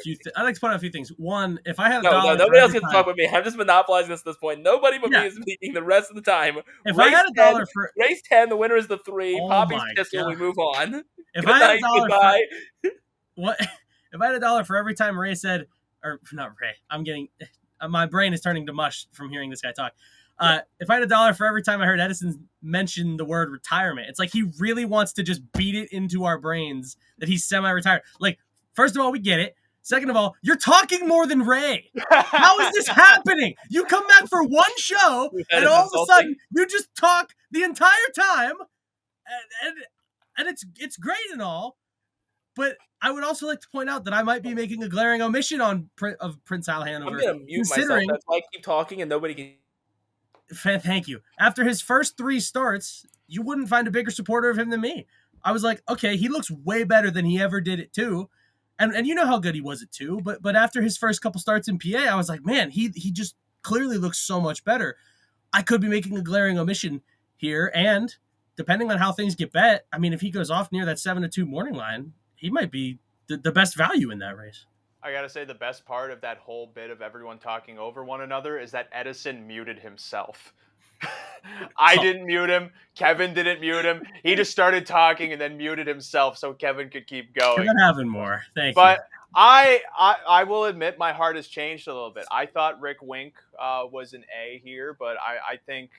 few things. One, if I had nobody else gets to talk with me. I'm just monopolizing this at this point. Nobody but me is speaking the rest of the time. If I had $1 for race 10, the winner is the 3. Poppy's pistol. We move on. If I had $1 what? If I had $1 for every time Ray said, or not Ray, I'm getting my brain is turning to mush from hearing this guy talk. If I had $1 for every time I heard Edison mention the word retirement, it's like he really wants to just beat it into our brains that he's semi-retired. Like, first of all, we get it. Second of all, you're talking more than Ray. How is this happening? You come back for one show, and all of a sudden, you just talk the entire time, and it's great and all. But I would also like to point out that I might be making a glaring omission of Prince Al Hanover. I'm going to mute myself. That's why I keep talking, and nobody can... Thank you. After his first 3 starts, you wouldn't find a bigger supporter of him than me. I was like, okay, he looks way better than he ever did at 2. And you know how good he was at 2. But after his first couple starts in PA, I was like, man, he just clearly looks so much better. I could be making a glaring omission here. And depending on how things get bet, I mean, if he goes off near that 7-2 morning line, he might be the best value in that race. I gotta say the best part of that whole bit of everyone talking over one another is that Edison muted himself. I Oh, didn't mute him. Kevin didn't mute him. He just started talking and then muted himself so Kevin could keep you're going. not having more. Thank you. But I will admit my heart has changed a little bit. I thought Rick Wink was an A here, but I think,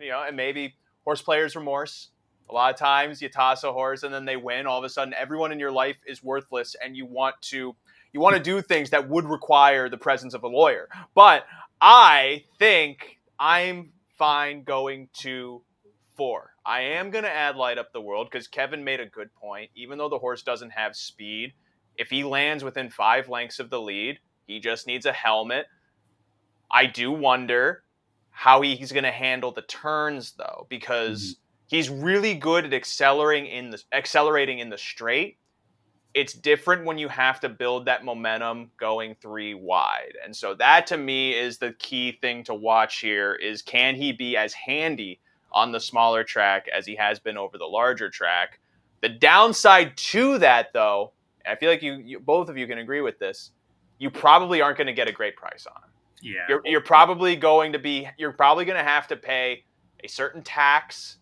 and maybe horse players' remorse. A lot of times you toss a horse and then they win. All of a sudden, everyone in your life is worthless, and you want to do things that would require the presence of a lawyer. But I think I'm fine going to 4. I am going to add Light Up the World because Kevin made a good point. Even though the horse doesn't have speed, if he lands within 5 lengths of the lead, he just needs a helmet. I do wonder how he's going to handle the turns, though, because he's really good at accelerating in the straight. It's different when you have to build that momentum going 3 wide. And so that to me is the key thing to watch here is, can he be as handy on the smaller track as he has been over the larger track? The downside to that, though, and I feel like you both of you can agree with this, you probably aren't going to get a great price on him. Yeah. You're probably going to have to pay a certain tax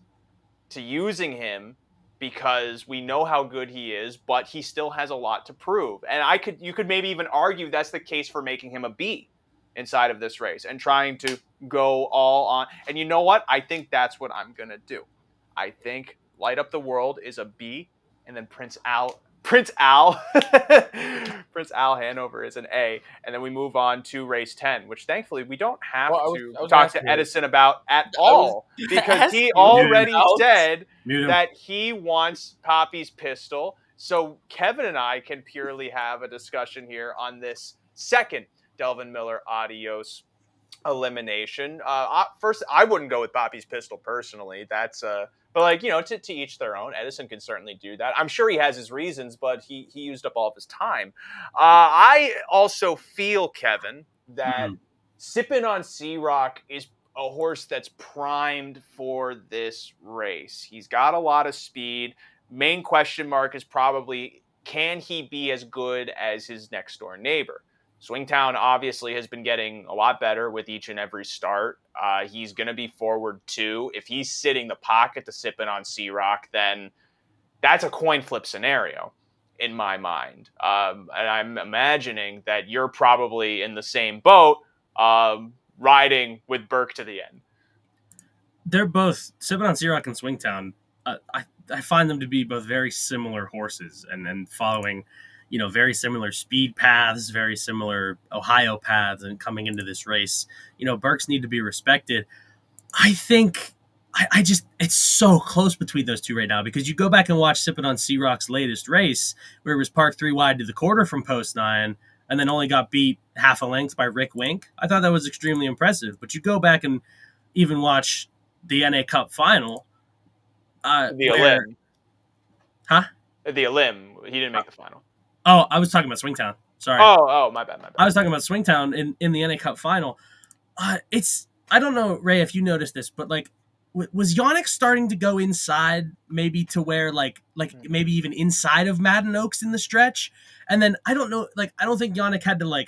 to using him because we know how good he is, but he still has a lot to prove. And you could maybe even argue that's the case for making him a B inside of this race and trying to go all on. And you know what? I think that's what I'm going to do. I think Light Up the World is a B, and then Prince Al Prince Al Hanover is an A, and then we move on to race 10, which thankfully we don't have to talk to Edison about at all because he already said that he wants Poppy's pistol. So Kevin and I can purely have a discussion here on this second Delvin Miller Adios elimination. First, I wouldn't go with Poppy's pistol personally. But to each their own. Edison can certainly do that. I'm sure he has his reasons, but he used up all of his time. I also feel, Kevin, that Sippin' on Sea Rock is a horse that's primed for this race. He's got a lot of speed. Main question mark is probably, can he be as good as his next door neighbor? Swingtown obviously has been getting a lot better with each and every start. He's going to be forward 2. If he's sitting the pocket to Sippin' on Sea Rock, then that's a coin flip scenario in my mind. And I'm imagining that you're probably in the same boat, riding with Burke to the end. They're both, Sippin' on Sea Rock and Swingtown, I find them to be both very similar horses and following very similar speed paths, very similar Ohio paths, and coming into this race, Burks need to be respected. I think it's so close between those two right now because you go back and watch Sippin' on Sea Rock's latest race where it was parked 3 wide to the quarter from post 9 and then only got beat half a length by Rick Wink. I thought that was extremely impressive, but you go back and even watch the NA Cup final. The Elim. Huh? The Elim. He didn't make the final. Oh, I was talking about Swingtown. Sorry. Oh, my bad. I was talking about Swingtown in the NA Cup final. I don't know, Ray, if you noticed this, but was Yannick starting to go inside, maybe to where maybe even inside of Madden Oaks in the stretch, and then I don't know, I don't think Yannick had to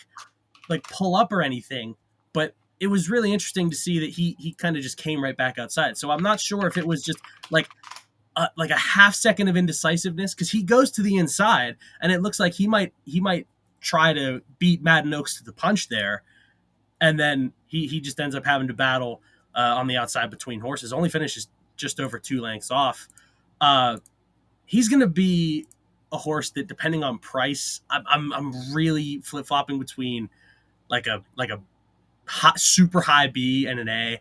pull up or anything, but it was really interesting to see that he kind of just came right back outside. So I'm not sure if it was just a half second of indecisiveness because he goes to the inside and it looks like he might try to beat Madden Oaks to the punch there, and then he just ends up having to battle on the outside between horses. Only finishes just over 2 lengths off. He's going to be a horse that, depending on price, I'm really flip flopping between a hot, super high B and an A.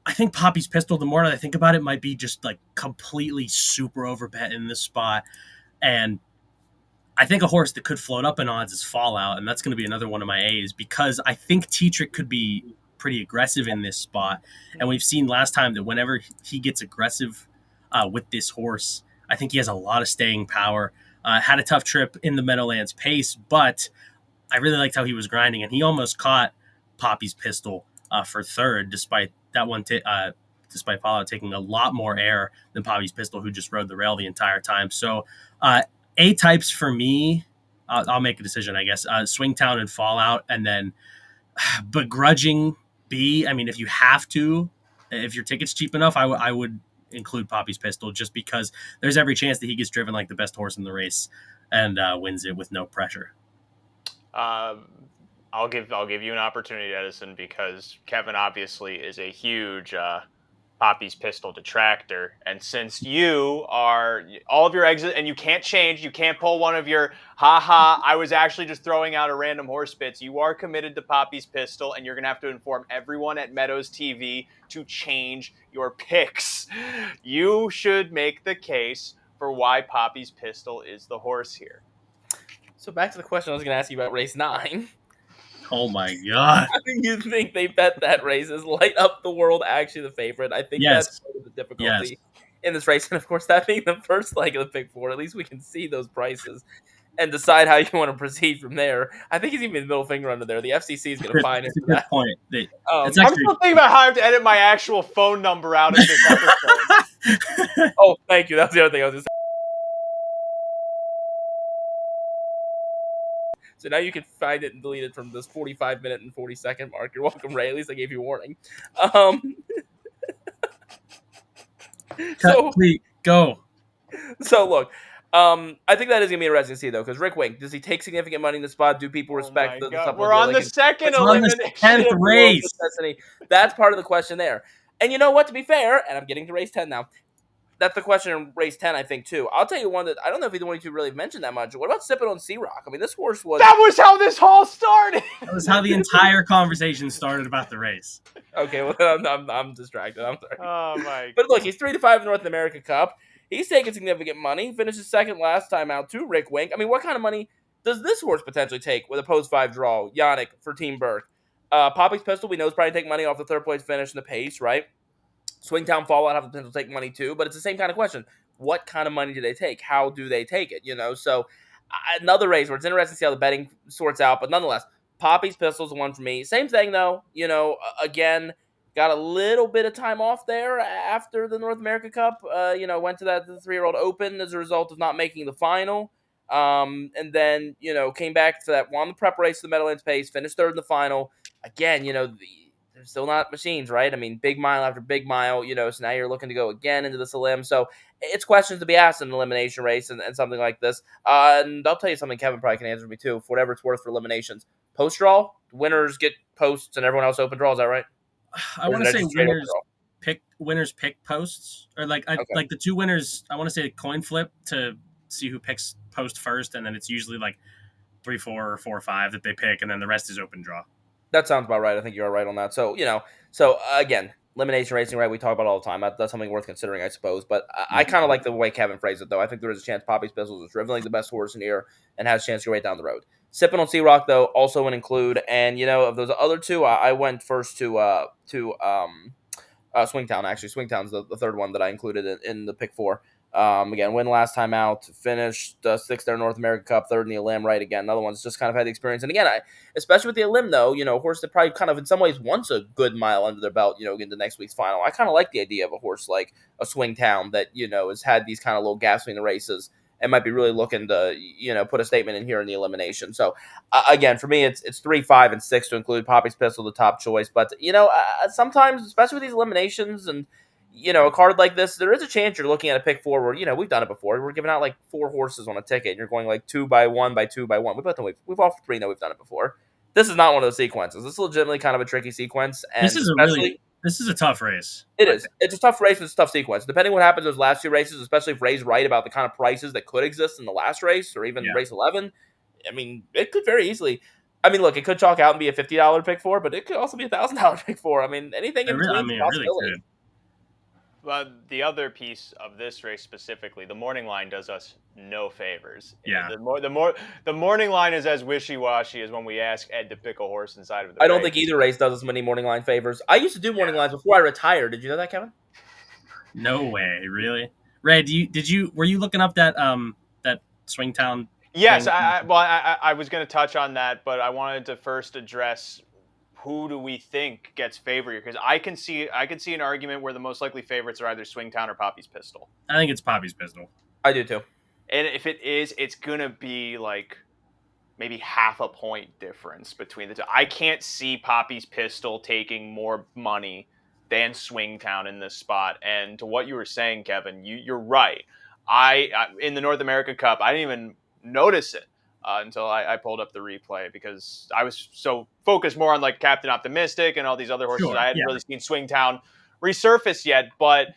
I think Poppy's pistol, the more that I think about it, might be just completely super overbet in this spot. And I think a horse that could float up in odds is Fallout, and that's going to be another one of my A's because I think Tetrick could be pretty aggressive in this spot. And we've seen last time that whenever he gets aggressive with this horse, I think he has a lot of staying power. Had a tough trip in the Meadowlands Pace, but I really liked how he was grinding, and he almost caught Poppy's pistol for 3rd, despite that one, despite Fallout taking a lot more air than Poppy's pistol, who just rode the rail the entire time. So A-types for me I'll make a decision, I guess. Swingtown and Fallout, and then begrudging B. I mean, if you have to, if your ticket's cheap enough, I would include Poppy's Pistol, just because there's every chance that he gets driven like the best horse in the race and wins it with no pressure. I'll give you an opportunity, Edison, because Kevin obviously is a huge Poppy's Pistol detractor, and since you are all of your exit and you can't change, you can't pull one of your I was actually just throwing out a random horse bits. You are committed to Poppy's Pistol, and you're gonna have to inform everyone at Meadows TV to change your picks. You should make the case for why Poppy's Pistol is the horse here. So back to the question I was going to ask you about race 9. Oh my god! How do you think they bet that race? Is Light Up the World actually the favorite? I think that's part of the difficulty in this race, and of course, that being the first leg of the Pick 4, at least we can see those prices and decide how you want to proceed from there. I think he's even the middle finger under there. The FCC is going to find That's a good point. I'm still thinking about how I have to edit my actual phone number out of this episode. Oh, thank you. That's the other thing I was going to say. So now you can find it and delete it from this 45-minute and 40-second mark. You're welcome, Ray. At least I gave you a warning. Please, go. So look, I think that is going to be interesting to see, though, because Rick Wink, does he take significant money in the spot? Do people respect the stuff? We're on the second elimination. 10th race. That's part of the question there. And you know what, to be fair, and I'm getting to race 10 now, that's the question in race 10, I think, too. I'll tell you one that I don't know if either one of you really mentioned that much. What about Sipping on Sea Rock? I mean, this horse was... That was how this all started! That was how the entire conversation started about the race. Okay, well, I'm distracted. I'm sorry. Oh, my... But look, he's 3-5 in the North America Cup. He's taking significant money. He finishes second last time out to Rick Wink. I mean, what kind of money does this horse potentially take with a post-5 draw? Yannick for Team Burke. Poppy's Pistol, we know, is probably taking money off the third place finish in the pace, right? Swingtown Fallout have the potential to take money too, but it's the same kind of question. What kind of money do they take? How do they take it? You know, so another race where it's interesting to see how the betting sorts out, but nonetheless, Poppy's Pistol is the one for me. Same thing though, you know, again, got a little bit of time off there after the North America Cup. You know, went to the 3-year-old Open as a result of not making the final. And then, you know, came back to that, won the prep race to the Meadowlands Pace, finished third in the final. Again, you know, they're still not machines, right? I mean, big mile after big mile, you know, so now you're looking to go again into this elim. So it's questions to be asked in an elimination race and something like this. And I'll tell you something Kevin probably can answer me too, for whatever it's worth for eliminations. Post-draw, winners get posts and everyone else open draw, is that right? I want to say winners pick posts, or like the two winners. I want to say a coin flip to see who picks post first, and then it's usually like 3, 4, or 4, 5 that they pick, and then the rest is open draw. That sounds about right. I think you're right on that. So, you know, again, elimination racing, right? We talk about it all the time. That's something worth considering, I suppose. But I kind of like the way Kevin phrased it, though. I think there is a chance Poppy's Pistol is dribbling the best horse in here and has a chance to go right down the road. Sipping on Sea Rock, though, also would include. And, you know, of those other two, I went first to Swingtown, actually. Swingtown's the third one that I included in the pick 4. Again, win last time out, finished 6th there in North America Cup, 3rd in the elim, right? Again, another one's just kind of had the experience. And again, especially with the elim, though, you know, a horse that probably kind of in some ways wants a good mile under their belt, you know, into next week's final. I kind of like the idea of a horse like a Swingtown that, you know, has had these kind of little gaps between the races and might be really looking to, you know, put a statement in here in the elimination. So, again, for me, it's 3, 5, and 6 to include Poppy's Pistol, the top choice. But, you know, sometimes, especially with these eliminations and, you know, a card like this, there is a chance you're looking at a pick 4 where, you know, we've done it before. We're giving out like 4 horses on a ticket, and you're going like 2 by 1 by 2 by 1. We've all 3 know we've done it before. This is not one of those sequences. This is legitimately kind of a tricky sequence. And this is a tough race. It is. It's a tough race with a tough sequence. Depending what happens in those last 2 races, especially if Ray's right about the kind of prices that could exist in the last race or even race 11, I mean, it could very easily. I mean, look, it could chalk out and be a $50 pick 4, but it could also be a $1,000 pick 4. I mean, anything in between is a possibility. Really could. Well, the other piece of this race specifically, the morning line does us no favors. Yeah. The morning line is as wishy-washy as when we ask Ed to pick a horse inside of the I don't think either race does as many morning line favors. I used to do morning lines before I retired. Did you know that, Kevin? No way, really? Ray, were you looking up that Swingtown? Yes, I was going to touch on that, but I wanted to first address who do we think gets favored here? Because I can see an argument where the most likely favorites are either Swingtown or Poppy's Pistol. I think it's Poppy's Pistol. I do too. And if it is, it's gonna be like maybe half a point difference between the two. I can't see Poppy's Pistol taking more money than Swingtown in this spot. And to what you were saying, Kevin, you're right. I in the North America Cup, I didn't even notice it until I pulled up the replay because I was so focused more on like Captain Optimistic and all these other horses. Sure, I hadn't yeah. really seen Swingtown resurface yet, but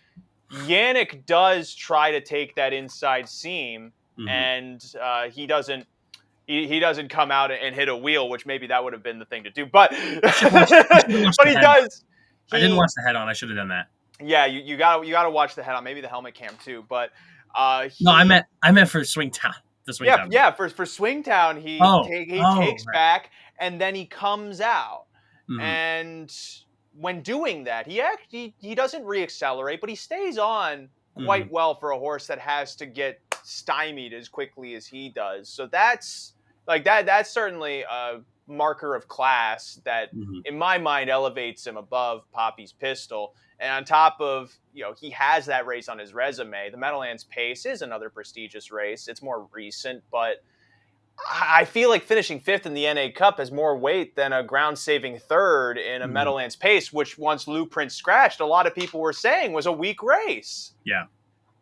Yannick does try to take that inside seam, and he doesn't. He doesn't come out and hit a wheel, which maybe that would have been the thing to do. But but he does. I didn't watch the head on. I should have done that. Yeah, you gotta watch the head on. Maybe the helmet cam too. But no, I meant for Swingtown. The Swingtown. Yeah. For Swingtown, he takes back and then he comes out. And when doing that, he doesn't reaccelerate, but he stays on quite well for a horse that has to get stymied as quickly as he does. So that's certainly a marker of class that in my mind elevates him above Poppy's Pistol. And on top of, he has that race on his resume. The Meadowlands Pace is another prestigious race. It's more recent, but I feel like finishing 5th in the NA Cup has more weight than a ground-saving 3rd in a Meadowlands Pace, which once Lou Prince scratched, a lot of people were saying was a weak race. Yeah.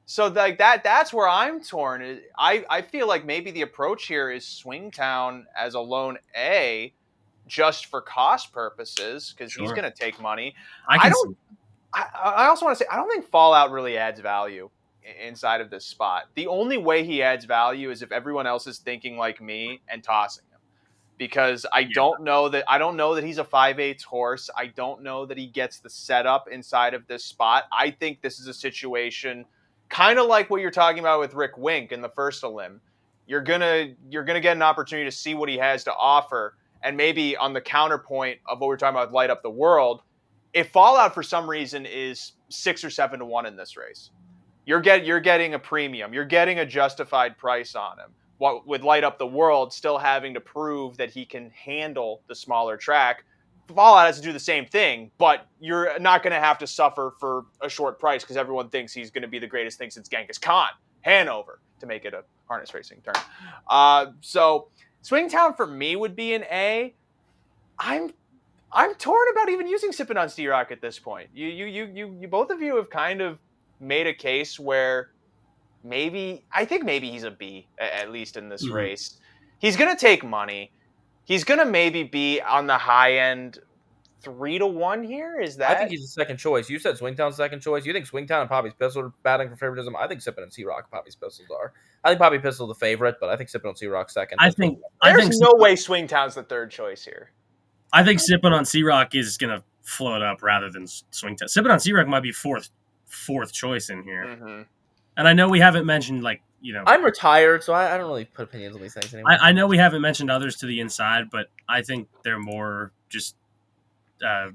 So like that's where I'm torn. I feel like maybe the approach here is Swingtown as a lone A just for cost purposes because he's going to take money. I also want to say I don't think Fallout really adds value inside of this spot. The only way he adds value is if everyone else is thinking like me and tossing him. Because I don't know that he's a 5/8 horse. I don't know that he gets the setup inside of this spot. I think this is a situation kind of like what you're talking about with Rick Wink in the first elim. You're gonna get an opportunity to see what he has to offer, and maybe on the counterpoint of what we're talking about with Light Up the World, if Fallout for some reason is 6 or 7 to 1 in this race, you're getting a premium. You're getting a justified price on him. With Light Up the World still having to prove that he can handle the smaller track, Fallout has to do the same thing, but you're not going to have to suffer for a short price because everyone thinks he's going to be the greatest thing since Genghis Khan, Hanover, to make it a harness racing term. So Swingtown for me would be an A. I'm torn about even using Sippin' on C-Rock at this point. You both of you have kind of made a case where I think maybe he's a B at least in this race. He's going to take money. He's going to maybe be on the high end 3 to 1 here. Is that? I think he's the second choice. You said Swingtown's second choice. You think Swingtown and Poppy's Pistol are battling for favoritism? I think Sippin' and C-Rock and Poppy's Pistols are. I think Poppy Pistol the favorite, but I think Sippin' on C-Rock second. There's no way Swingtown's the third choice here. I think Sippin' on C-Rock is going to float up rather than Swingtown. Sippin' on C-Rock might be fourth choice in here. And I know we haven't mentioned, I'm retired, so I don't really put opinions on these things anymore. I know we haven't mentioned others to the inside, but I think they're more just I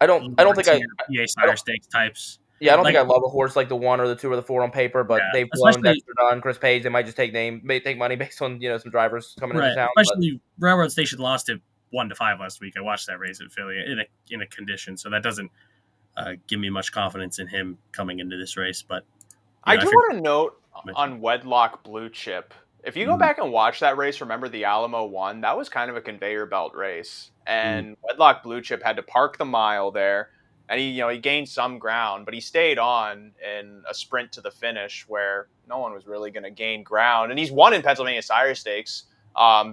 don't think PA Sire Stakes types. Yeah, I don't think I love a horse like the 1 or the 2 or the 4 on paper, but they've blown Dexter Dunn, Chris Page. They might just take money based on some drivers coming into town. Especially Railroad Station lost it 1-5 last week. I watched that race at Philly in a condition, so that doesn't give me much confidence in him coming into this race. But I do want to note on Wedlock Blue Chip, if you go back and watch that race, remember the Alamo 1, that was kind of a conveyor belt race. And Wedlock Blue Chip had to park the mile there. And he gained some ground, but he stayed on in a sprint to the finish where no one was really going to gain ground. And he's won in Pennsylvania Sire Stakes,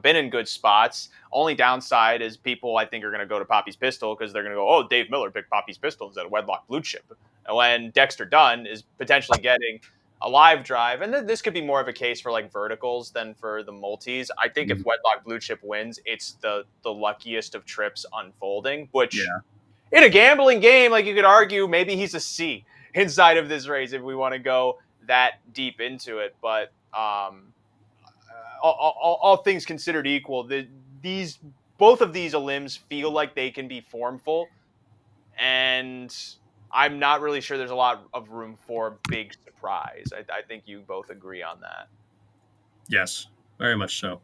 been in good spots. Only downside is people, I think, are going to go to Poppy's Pistol because they're going to go, oh, Dave Miller picked Poppy's Pistol instead of Wedlock Blue Chip. When Dexter Dunn is potentially getting a live drive, and this could be more of a case for like verticals than for the multis. I think if Wedlock Blue Chip wins, it's the luckiest of trips unfolding, which in a gambling game, like you could argue, maybe he's a C inside of this race if we want to go that deep into it. But all things considered equal, both of these elims feel like they can be formful, and I'm not really sure there's a lot of room for big surprise. I think you both agree on that. Yes, very much so.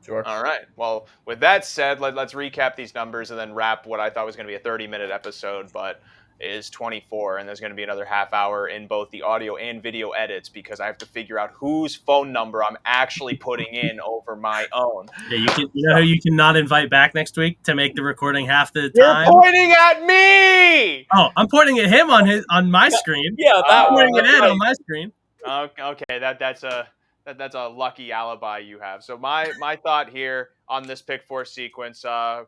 Sure. All right. Well, with that said, let's recap these numbers and then wrap what I thought was going to be a 30-minute episode, but is 24, and there's going to be another half hour in both the audio and video edits because I have to figure out whose phone number I'm actually putting in over my own. Yeah, you know who you cannot invite back next week to make the recording half the You're time? pointing at me! Oh, I'm pointing at him on my screen. Yeah, I'm that one. pointing at Ed on my screen. Okay, that's a lucky alibi you have. So my thought here on this pick 4 sequence,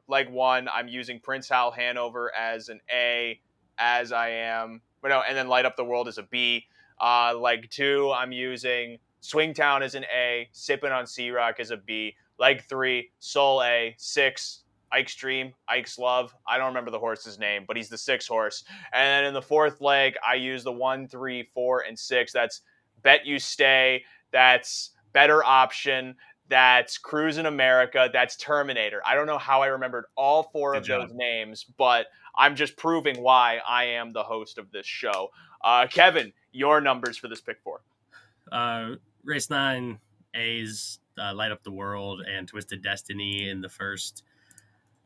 leg 1, I'm using Prince Hal Hanover as an A, as I am, but no, and then Light Up the World as a B. Leg 2, I'm using Swingtown as an A, Sippin' on Sea Rock as a B. Leg 3, Soul A. 6, Ike's Dream, Ike's Love. I don't remember the horse's name, but he's the 6th horse. And then in the 4th leg, I use the 1, 3, 4, and 6. That's Bet You Stay. That's Better Option. That's Cruising America. That's Terminator. I don't know how I remembered all 4 of those names, but I'm just proving why I am the host of this show. Kevin, your numbers for this pick 4. Race 9, A's Light Up the World and Twisted Destiny in the first.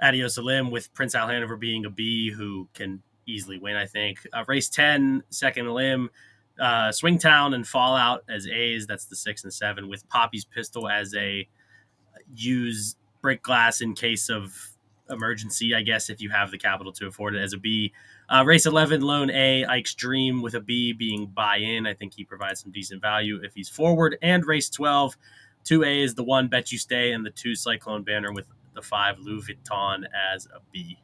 Adios Pace with Prince Hal Hanover being a B who can easily win, I think. Race 10, second limb, Swingtown and Fallout as A's. That's the 6 and 7 with Poppy's Pistol as a use break glass in case of emergency, I guess, if you have the capital to afford it, as a B. Race 11, Lone A, Ike's Dream with a B being buy-in. I think he provides some decent value if he's forward. And race 12, 2 A's, the 1 Bet You Stay and the 2 Cyclone Banner with the 5 Louis Vuitton as a B.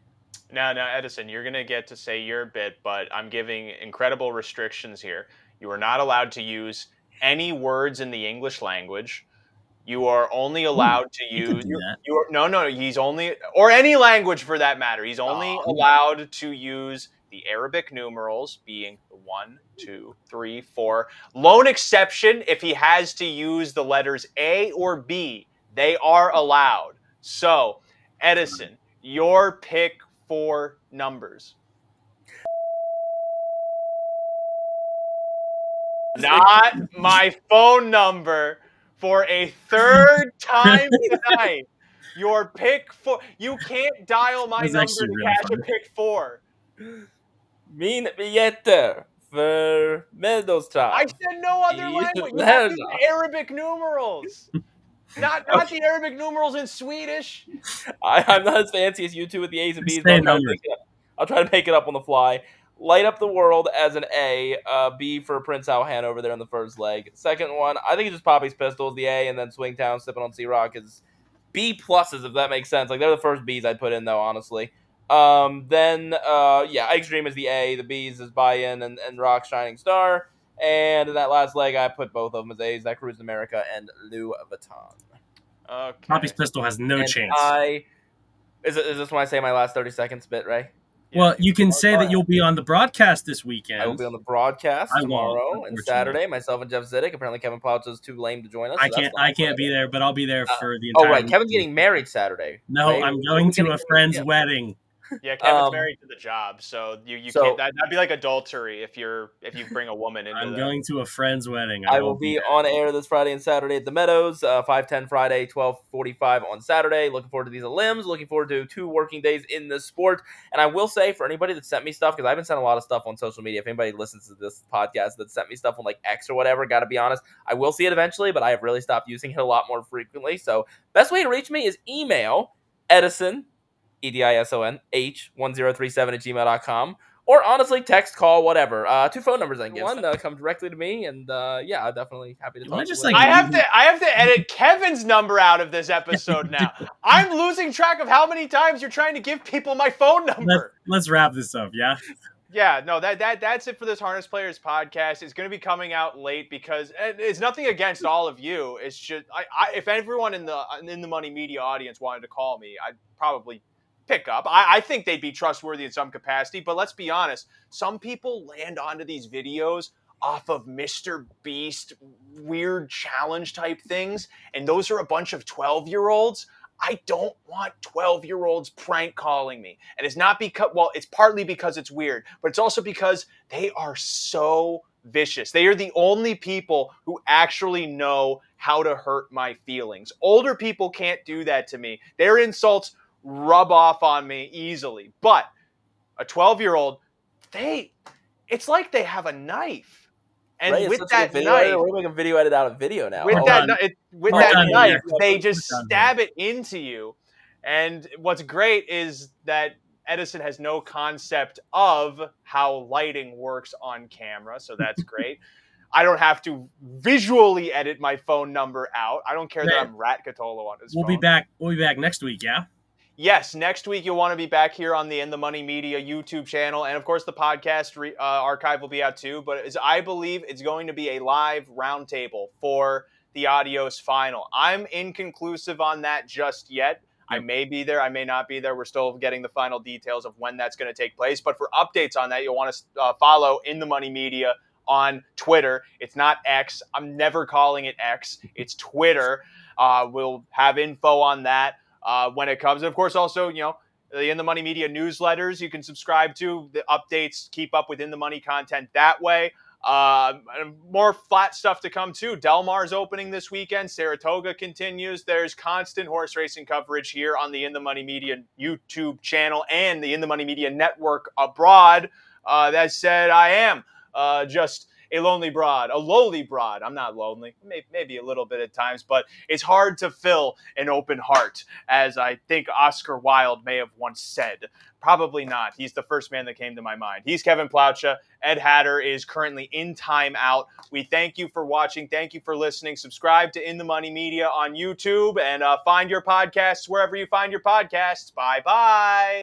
Now, Edison, you're going to get to say your bit, but I'm giving incredible restrictions here. You are not allowed to use any words in the English language. You are only allowed to use he's only, or any language for that matter. He's only allowed to use the Arabic numerals, being the 1, 2, 3, 4. Lone exception, if he has to use the letters A or B, they are allowed. So, Edison, your pick 4 numbers. Not my phone number for a third time tonight. Your pick 4. You can't dial my number to catch a pick 4. Min biljetter för Meadows time. I said no other language. You have to use Arabic numerals. Not the Arabic numerals in Swedish. I'm not as fancy as you two with the A's and B's, but I'll try to make it up on the fly. Light Up the World as an A, B for Prince Hal Hanover there in the first leg. Second one, I think it's just Poppy's Pistols, the A, and then Swingtown, Sippin' on Sea Rock is B pluses, if that makes sense. Like, they're the first B's I'd put in, though, honestly. Ike's Dream is the A, the B's is Buy-In and Rock Shining Star. And in that last leg, I put both of them as A's, that Cruising America and Louis Vuitton. Okay. Poppy's Pistol has no chance. Is this when I say my last 30 seconds bit, Ray? Well, you can say that you'll be on the broadcast this weekend. I will be on the broadcast tomorrow and Saturday. Myself and Jeff Ziddick. Apparently, Kevin Plowcha is too lame to join us. I can't be there, but I'll be there for the entire. Oh, right. Kevin's getting married Saturday. No, right? I'm going to a friend's wedding. Yeah, Kevin's married to the job, so you can't. That'd be like adultery if you bring a woman into. I'm going to a friend's wedding. I will be on air this Friday and Saturday at the Meadows. 5:10 Friday, 12:45 on Saturday. Looking forward to these limbs. Looking forward to 2 working days in this sport. And I will say, for anybody that sent me stuff, because I've been sending a lot of stuff on social media. If anybody listens to this podcast that sent me stuff on like X or whatever, got to be honest, I will see it eventually, but I have really stopped using it a lot more frequently. So best way to reach me is email Edison. EDISON H1037@gmail.com, or honestly text, call, whatever. 2 phone numbers I can give. One come directly to me, and I'm definitely happy to talk. I have to edit Kevin's number out of this episode now. I'm losing track of how many times you're trying to give people my phone number. Let's wrap this up, yeah. Yeah, no, that's it for this Harness Players podcast. It's going to be coming out late because it's nothing against all of you. It's just if everyone in the Money Media audience wanted to call me, I'd probably pick up. I think they'd be trustworthy in some capacity, but let's be honest. Some people land onto these videos off of Mr. Beast weird challenge type things, and those are a bunch of 12-year-olds. I don't want 12-year-olds prank calling me. And it's not because, well, it's partly because it's weird, but it's also because they are so vicious. They are the only people who actually know how to hurt my feelings. Older people can't do that to me. Their insults rub off on me easily. But a 12-year-old, it's like they have a knife. And Ray is with such a that good video editor. knife, We're making a video edit out of video now. with Oh, that, done. with We're that done knife, here. they just We're done stab it into you. And what's great is that Edison has no concept of how lighting works on camera, so that's great. I don't have to visually edit my phone number out. I don't care that Yeah. I'm Rat Cotolo on his We'll phone. be back. We'll be back next week. Yeah. Yes, next week you'll want to be back here on the In the Money Media YouTube channel, and of course the podcast archive will be out too. But as I believe it's going to be a live roundtable for the Adios final. I'm inconclusive on that just yet. I Yep. may be there, I may not be there. We're still getting the final details of when that's going to take place. But for updates on that, you'll want to follow In the Money Media on Twitter. It's not X. I'm never calling it X. It's Twitter. We'll have info on that. When it comes. And of course, also, the In the Money Media newsletters you can subscribe to, the updates, keep up with In the Money content that way. More flat stuff to come too. Del Mar's opening this weekend. Saratoga continues. There's constant horse racing coverage here on the In the Money Media YouTube channel and the In the Money Media network abroad. That said, I am just a lowly broad. I'm not lonely, maybe a little bit at times, but it's hard to fill an open heart, as I think Oscar Wilde may have once said. Probably not. He's the first man that came to my mind. He's Kevin Plowcha. Ed Hatter is currently in timeout. We thank you for watching. Thank you for listening. Subscribe to In the Money Media on YouTube and find your podcasts wherever you find your podcasts. Bye-bye.